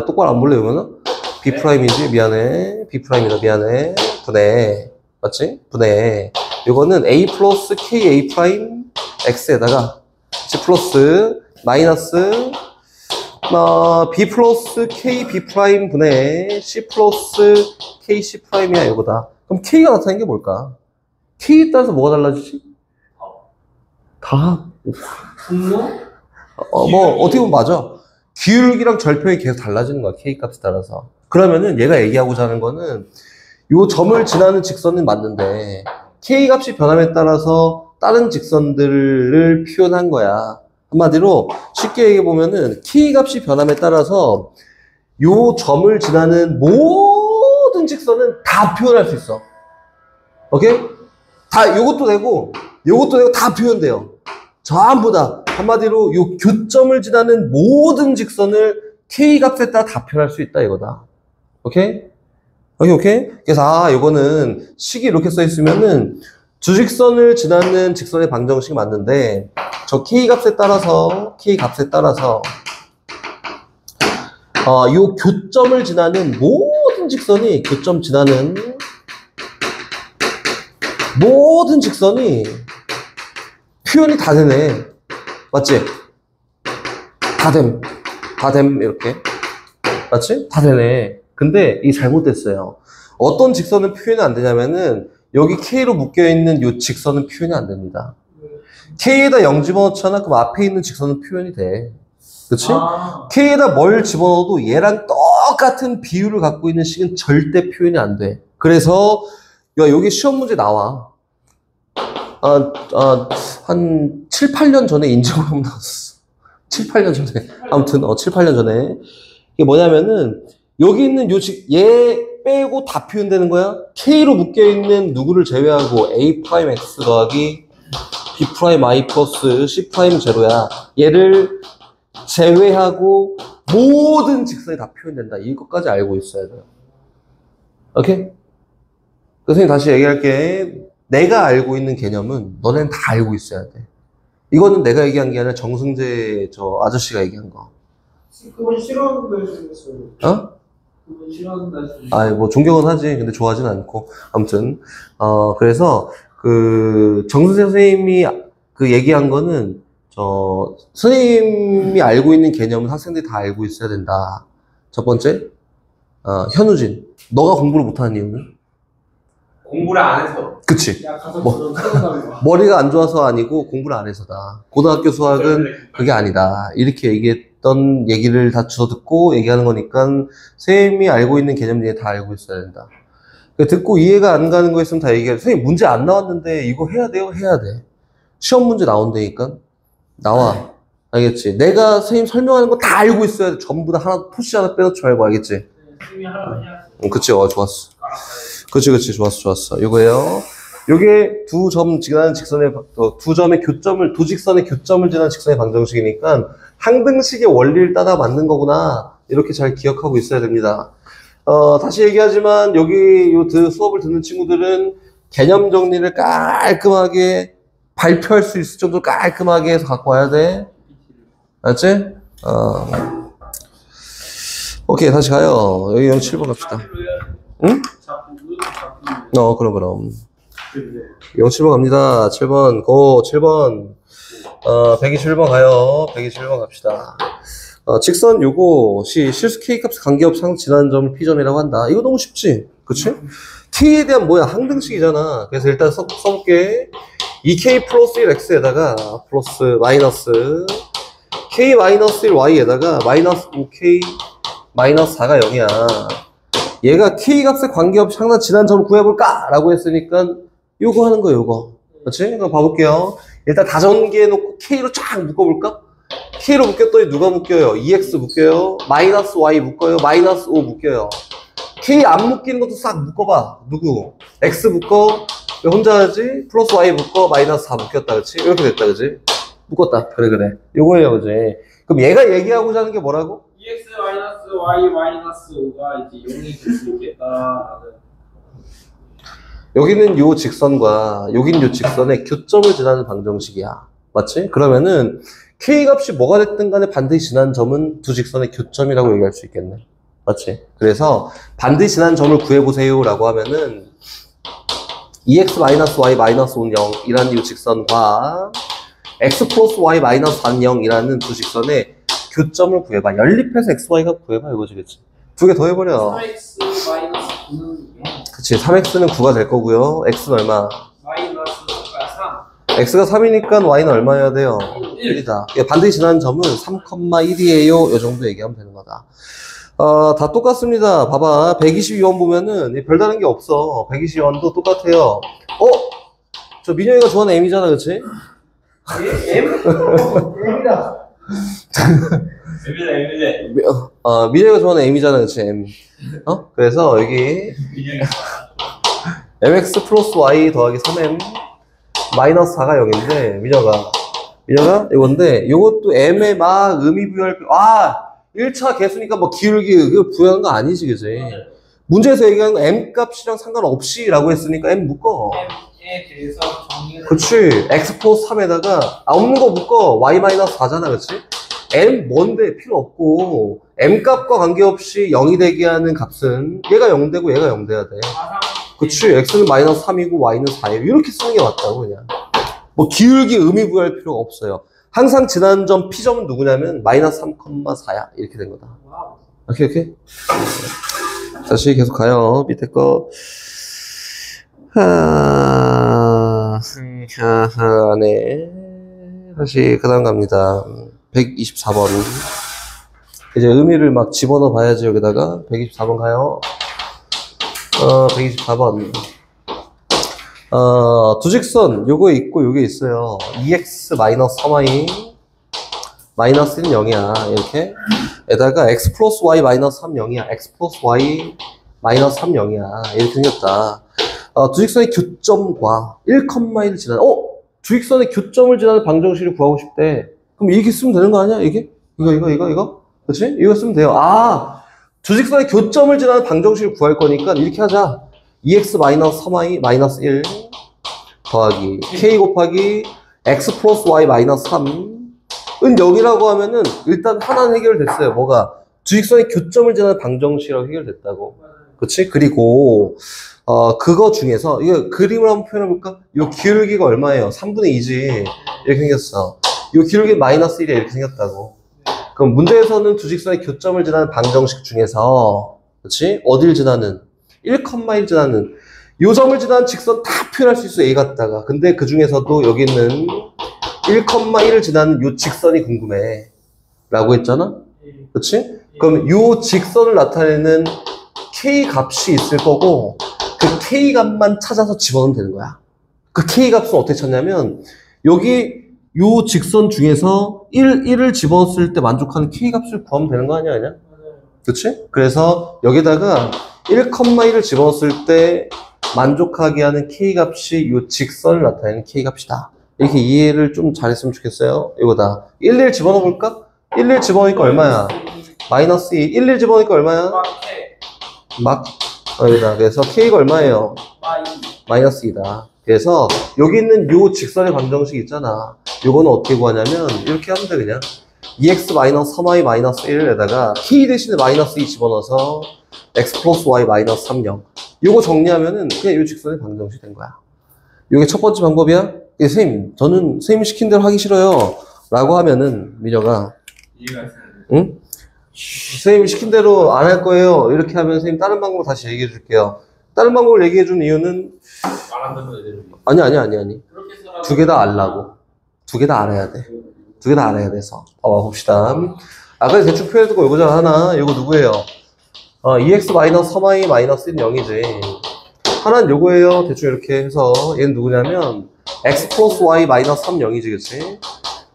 똑바로 안 볼래 그러면? b 프라임이지? 미안해. b 프라임이다. 미안해. 분해. 맞지? 분해. 이거는 a 플러스 k a 프라임 x에다가 플러스 마이너스 b 플러스 k b 프라임 분의 c 플러스 k c 프라임이야 이거다. 그럼 k가 나타나는 게 뭘까? k에 따라서 뭐가 달라지지? 답. 분모? 뭐 어떻게 보면 맞아. 기울기랑 절편이 계속 달라지는 거야. K 값에 따라서. 그러면은 얘가 얘기하고자 하는 거는 요 점을 지나는 직선은 맞는데 K 값이 변함에 따라서 다른 직선들을 표현한 거야. 한마디로 쉽게 얘기해 보면은 K 값이 변함에 따라서 요 점을 지나는 모든 직선은 다 표현할 수 있어. 오케이? 다 요것도 되고 다 표현돼요. 전부 다. 한마디로 요 교점을 지나는 모든 직선을 K 값에 따라 다 표현할 수 있다 이거다. 오케이? 오케이? 그래서 요거는 식이 이렇게 써 있으면은 주직선을 지나는 직선의 방정식이 맞는데 저 K 값에 따라서 요 교점을 지나는 모든 직선이 표현이 다 되네. 맞지? 다 됨, 이렇게. 맞지? 다 되네. 근데 이게 잘못됐어요. 어떤 직선은 표현이 안 되냐면은 여기 K로 묶여있는 이 직선은 표현이 안 됩니다. K에다 0 집어넣잖아? 그럼 앞에 있는 직선은 표현이 돼. 그치? K에다 뭘 집어넣어도 얘랑 똑같은 비율을 갖고 있는 식은 절대 표현이 안 돼. 그래서 여기 시험 문제 나와. 한 7, 8년 전에 인지고용 나왔어. 7, 8년 전에. 아무튼 7, 8년 전에. 이게 뭐냐면은 여기 있는 얘 빼고 다 표현되는 거야. K로 묶여있는 누구를 제외하고 A 프라임 X 더하기 B 프라임 I 플러스 C 프라임 제로야. 얘를 제외하고 모든 직선이 다 표현된다. 이것까지 알고 있어야 돼요. 오케이? 선생님 다시 얘기할게. 내가 알고 있는 개념은 너네는 다 알고 있어야 돼. 이거는 내가 얘기한 게 아니라 정승재 저 아저씨가 얘기한 거. 그건 싫어하는다 했어요. 어? 그건 싫어하는다 했어요. 뭐 존경은 하지. 근데 좋아하진 않고. 아무튼 그래서 정승재 선생님이 얘기한 거는 선생님이 알고 있는 개념은 학생들이 다 알고 있어야 된다. 첫 번째, 현우진, 너가 공부를 못하는 이유는? 공부를 안 해서. 그치. 야, 가서 머리가 안 좋아서 아니고 공부를 안 해서다. 고등학교 수학은 그게 아니다. 이렇게 얘기했던 얘기를 다 주워 듣고 얘기하는 거니까 선생님이 알고 있는 개념들이 다 알고 있어야 된다. 듣고 이해가 안 가는 거 있으면 다 얘기해. 선생님 문제 안 나왔는데 이거 해야 돼요? 해야 돼. 시험 문제 나온다니까? 나와. 알겠지? 내가 선생님 설명하는 거 다 알고 있어야 돼. 전부 다 하나, 토시 하나 빼놓지 말고, 알겠지? 선생님이 하라고 해야 그치, 좋았어. 그치, 좋았어. 요거예요. 요게 두 점의 교점을, 두 직선의 교점을 지난 직선의 방정식이니까 항등식의 원리를 따라 맞는 거구나. 이렇게 잘 기억하고 있어야 됩니다. 다시 얘기하지만, 여기 수업을 듣는 친구들은 개념 정리를 깔끔하게 발표할 수 있을 정도로 깔끔하게 해서 갖고 와야 돼. 알았지? 오케이, 다시 가요. 여기 07번 갑시다. 응? 그럼. 07번 갑니다. 7번, 고, 7번. 127번 가요. 127번 갑시다. 직선 요것이 실수 K 값 관계없이 지나는 점을 P점이라고 한다. 이거 너무 쉽지? 그치? K에 대한 항등식이잖아. 그래서 일단 써볼게. 2K 플러스 1X에다가 마이너스 K 마이너스 1Y에다가 마이너스 5K 마이너스 4가 0이야. 얘가 K 값에 관계없이 항상 지난 점을 구해볼까? 라고 했으니까 요거 하는 거야, 요거. 그렇지? 그럼 봐볼게요. 일단 다 전개해놓고 K로 쫙 묶어볼까? K로 묶였더니 누가 묶여요? 2X 묶여요. 마이너스 Y 묶어요. 마이너스 5 묶여요. K 안 묶이는 것도 싹 묶어봐. 누구? X 묶어. 혼자 하지? 플러스 Y 묶어. 마이너스 4 묶였다. 그치? 이렇게 됐다. 그치? 묶었다. 그래. 요거예요. 그치? 그럼 얘가 얘기하고자 하는 게 뭐라고? EX 마이너스 Y 마이너스 5가 이제 0이 될 수 있겠다라는. 여기는 요 직선과 여긴 요 직선의 교점을 지나는 방정식이야. 맞지? 그러면은 K 값이 뭐가 됐든 간에 반드시 지난 점은 두 직선의 교점이라고 얘기할 수 있겠네. 맞지? 그래서 반드시 지난 점을 구해보세요 라고 하면은 EX 마이너스 Y 마이너스 5는 0이라는 이 직선과 X 플러스 Y 마이너스 4는 0이라는 두 직선의 교점을 구해봐. 연립해서 XY가 구해봐. 이거지, 그치? 두 개 더 해버려. 3X 마이너스 9는 그치. 3X는 9가 될 거고요. X는 얼마? 마이너스 3. x가 3이니까 y는 얼마여야 돼요? 1이다. 반드시 지나는 점은 3,1이에요. 이 정도 얘기하면 되는 거다. 다 똑같습니다. 봐봐. 122원 보면은 별다른 게 없어. 122원도 똑같아요. 저 민영이가 좋아하는 m이잖아, 그치? M이다. 민영이가 좋아하는 m이잖아, 그치? m. 그래서 여기 mx 플러스 y 더하기 3m 마이너스 4가 0인데 민혁아 이건데 요것도 m의 막 의미부여할 1차 개수니까 뭐 기울기 이거 부여한 거 아니지, 그지? 문제에서 얘기한 거 m 값이랑 상관없이 라고 했으니까 m 묶어. M에 대해서 정의를. 그치. x 플러스 3에다가 없는 거 묶어. y 마이너스 4잖아, 그치? m 뭔데 필요 없고 m 값과 관계없이 0이 되게 하는 값은 얘가 0 되고 얘가 0 돼야 돼. 그치. x는 마이너스 3이고 y는 4이고 이렇게 쓰는 게 맞다고 그냥. 뭐 기울기 의미 부여할 필요가 없어요. 항상 지난 점 p점은 누구냐면 마이너스 3,4야. 이렇게 된 거다. 오케이. 다시 계속 가요. 밑에 거. 네. 다시 그 다음 갑니다. 124번. 이제 의미를 막 집어넣어 봐야지, 여기다가. 124번 가요. 124번. 두 직선, 요거 있고, 요게 있어요. 2x 마이너스 3y, 마이너스는 0이야. 이렇게. 에다가 x 플러스 y 마이너스 3, 0이야. x 플러스 y 마이너스 3, 0이야. 이렇게 생겼다. 두 직선의 교점과 1,1을 지나는, 주익선의 교점을 지나는 방정식을 구하고 싶대. 그럼 이렇게 쓰면 되는 거 아니야? 이게? 이거? 그치? 이거 쓰면 돼요. 두 직선의 교점을 지나는 방정식을 구할 거니까 이렇게 하자. 2x 마이너스 3y 마이너스 1 더하기 k 곱하기 x 플러스 y 마이너스 3은 0이라고 하면은 일단 하나는 해결됐어요. 뭐가? 주익선의 교점을 지나는 방정식이라고 해결됐다고. 그치? 그리고 그거 중에서 이거 그림을 한번 표현해 볼까? 이 기울기가 얼마예요? 3분의 2지. 이렇게 생겼어. 이 기울기 마이너스 1이야. 이렇게 생겼다고. 그럼 문제에서는 두 직선의 교점을 지나는 방정식 중에서, 그렇지? 어딜 지나는? 1,1 지나는 요 점을 지나는 직선 다 표현할 수 있어. A 갖다가. 근데 그 중에서도 여기 있는 1,1을 지나는 요 직선이 궁금해. 라고 했잖아? 그렇지? 그럼 요 직선을 나타내는 K 값이 있을 거고 그 K 값만 찾아서 집어넣으면 되는 거야. 그 K 값은 어떻게 찾냐면 여기 요 직선 중에서 1을 집어넣었을 때 만족하는 K 값을 구하면 되는 거 아니야, 그냥? 그치? 그래서 여기다가 1,1을 집어넣었을 때 만족하게 하는 K 값이 요 직선을 나타내는 K 값이다. 이렇게 이해를 좀 잘했으면 좋겠어요. 이거다. 1 집어넣어 볼까? 1 집어넣으니까 얼마야? 마이너스 2. 1 집어넣으니까 얼마야? 여기다. 그래서 K가 얼마예요? 마이너스 2다. 그래서 여기 있는 요 직선의 방정식 있잖아. 요거는 어떻게 구하냐면 이렇게 하면 돼, 그냥. 2x 마이너스 3y 마이너스 1에다가 K 대신에 마이너스 2 집어넣어서 x 플러스 y 마이너스 3, 0. 요거 정리하면은 그냥 요 직선의 방정식 된 거야. 요게 첫 번째 방법이야. 선생님, 저는 선생님 시킨 대로 하기 싫어요. 라고 하면은, 민혁아. 응? 선생님 시킨 대로 안 할 거예요. 이렇게 하면 선생님 다른 방법을 다시 얘기해 줄게요. 다른 방법을 얘기해 준 이유는 아니. 두 개 다 알라고. 두 개 다 알아야 돼. 두 개 다 알아야 돼서. 봅시다. 아까 대충 표현해두고 요거 하나. 요거 누구예요? 2x 마이너스 3y 마이너스 1은 0이지. 하나는 요거예요. 대충 이렇게 해서 얘는 누구냐면 x 플러스 y 마이너스 3, 0이지, 그치?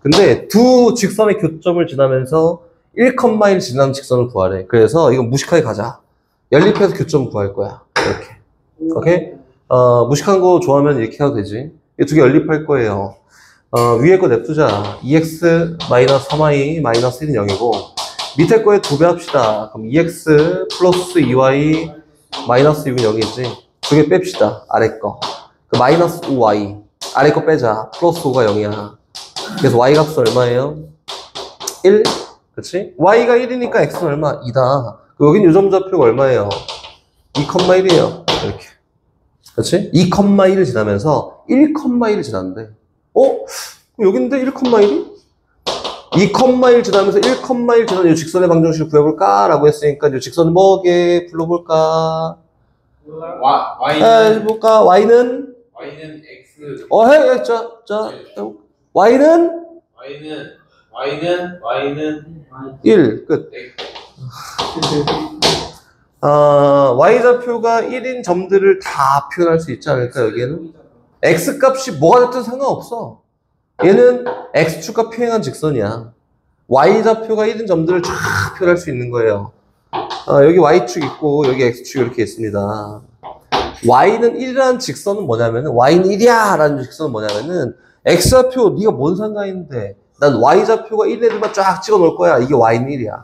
근데 두 직선의 교점을 지나면서 1,1 지나는 직선을 구하래. 그래서 이건 무식하게 가자. 연립해서 교점 구할 거야. 이렇게. 오케이? 무식한 거 좋아하면 이렇게 해도 되지. 이 두 개 연립할 거예요. 위에 거 냅두자. 2x 마이너스 3y 마이너스 1은 0이고 밑에 거에 2배 합시다. 그럼 2x 플러스 2y 마이너스 6은 0이지. 두 개 뺍시다. 아래 거. 그 마이너스 5y. 아래 거 빼자. 플러스 5가 0이야. 그래서 y 값은 얼마예요? 1. 그치? y가 1이니까 x는 얼마? 2다. 여긴 요점좌표가 얼마예요? 2,1이에요. 이렇게. 그치? 2,1을 지나면서 1,1을 지났는데. 여긴데 1,1이? 2,1 지나면서 1,1 지나는 이 직선의 방정식을 구해볼까? 라고 했으니까 이 직선은 뭐게 불러볼까? Y는 볼까? Y는? X X. 해. 자. Y는? Y는 1. 끝. Y좌표가 1인 점들을 다 표현할 수 있지 않을까, 여기에는? X값이 뭐가 됐든 상관없어. 얘는 X축과 평행한 직선이야. Y좌표가 1인 점들을 쫙 표현할 수 있는 거예요. 여기 Y축 있고, 여기 X축 이렇게 있습니다. Y는 1이라는 직선은 뭐냐면은, Y는 1이야! 라는 직선은 뭐냐면은, X좌표, 네가 뭔 상관인데, 난 Y좌표가 1인 애들만 쫙 찍어 놓을 거야. 이게 Y는 1이야.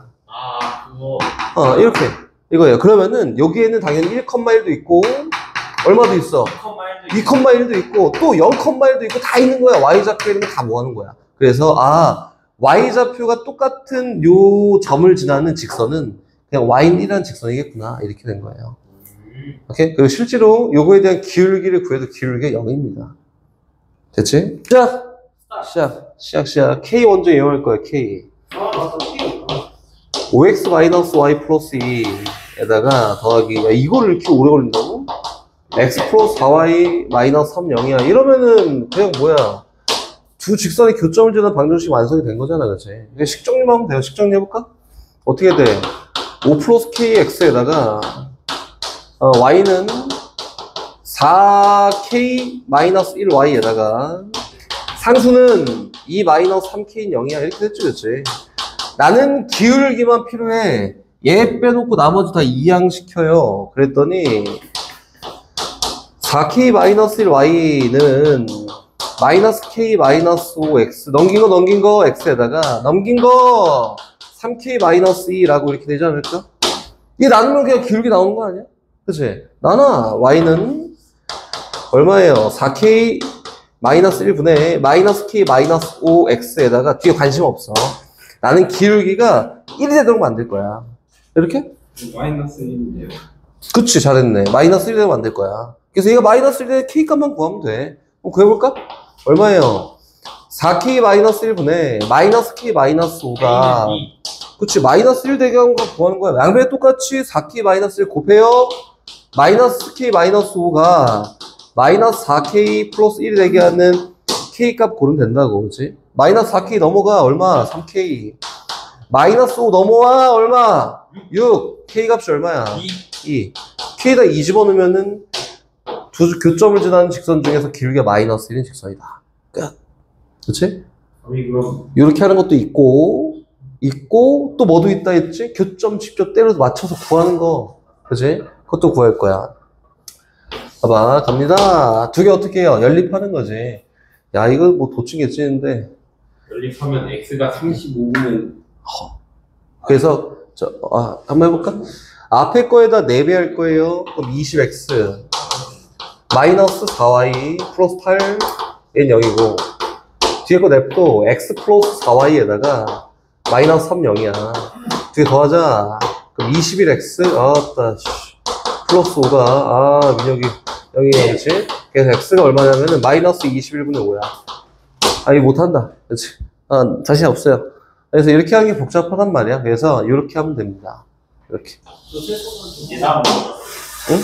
그거. 이렇게. 이거예요. 그러면은, 여기에는 당연히 1,1도 있고, 얼마도 있어? 2,1도 있고, 또 0,1도 있고, 다 있는 거야. Y좌표 이름은 다 뭐 하는 거야. 그래서, Y좌표가 똑같은 요 점을 지나는 직선은 그냥 Y는 1이라는 직선이겠구나. 이렇게 된 거예요. 오케이? 그리고 실제로 요거에 대한 기울기를 구해도 기울기가 0입니다. 됐지? 시작. K 먼저 이용할 거야, K. 5x-y 플러스 2에다가 더하기, 야, 이거를 이렇게 오래 걸린다고? x 플러스 4y 마이너스 3, 0이야. 이러면은 그냥 뭐야. 두 직선의 교점을 지는 방정식 완성이 된 거잖아, 그치? 식정리만 하면 돼요. 식정리해볼까? 어떻게 돼? 5 플러스 kx에다가, y는 4k 마이너스 1y에다가, 상수는 2 마이너스 3k인 0이야. 이렇게 됐지, 그치? 나는 기울기만 필요해. 얘 빼놓고 나머지 다 이항시켜요. 그랬더니, 4k 마이너스 1y는 마이너스 k 마이너스 5x 넘긴 거 x에다가 넘긴 거 3k 마이너스 2라고 이렇게 되지 않을까? 이게 나누면 그냥 기울기 나오는 거 아니야? 그치? 나나 y는 얼마예요? 4k 마이너스 1분의 마이너스 k 마이너스 5x에다가 뒤에 관심 없어. 나는 기울기가 1이 되도록 만들 거야. 이렇게? 마이너스 1인데요. 그치, 잘했네. 마이너스 1이 되도록 만들 거야. 그래서 얘가 마이너스 1에 k값만 구하면 돼. 그럼 구해볼까? 얼마예요? 4k 마이너스 1분의 마이너스 k 마이너스 5가 그치, 마이너스 1 되게 하는 거 구하는 거야. 양변에 똑같이 4k 마이너스 1 곱해요. 마이너스 k 마이너스 5가 마이너스 4k 플러스 1이 되게 하는 k 값 고르면 된다고, 그치? 마이너스 4k 넘어가 얼마? 3k. 마이너스 5 넘어와 얼마? 6. k 값이 얼마야? 2. k에다 2 집어넣으면은 두 교점을 지나는 직선 중에서 기울기가 마이너스 1인 직선이다. 끝. 그치? 그럼 이렇게 하는 것도 있고, 또 뭐도 있다 했지? 교점 직접 때려서 맞춰서 구하는 거. 그치? 그것도 구할 거야. 봐봐, 갑니다. 두 개 어떻게 해요? 연립하는 거지. 야, 이거 뭐 도충 개찌는데. 연립하면 x가 35면 그래서, 한번 해볼까? 앞에 거에다 4배 할 거예요. 그럼 20x. 마이너스 4y 플러스 8n 0이고 뒤에 거 냅도 x 플러스 4y에다가 마이너스 3 0이야. 뒤에 더하자. 그럼 21x 플러스 5가 민혁이 0이야, 그치? 그래서 x가 얼마냐면은 마이너스 21분의 5야. 이거 못한다, 그치? 자신 없어요. 그래서 이렇게 하는 게 복잡하단 말이야. 그래서 이렇게 하면 됩니다. 이렇게. 예상. 응?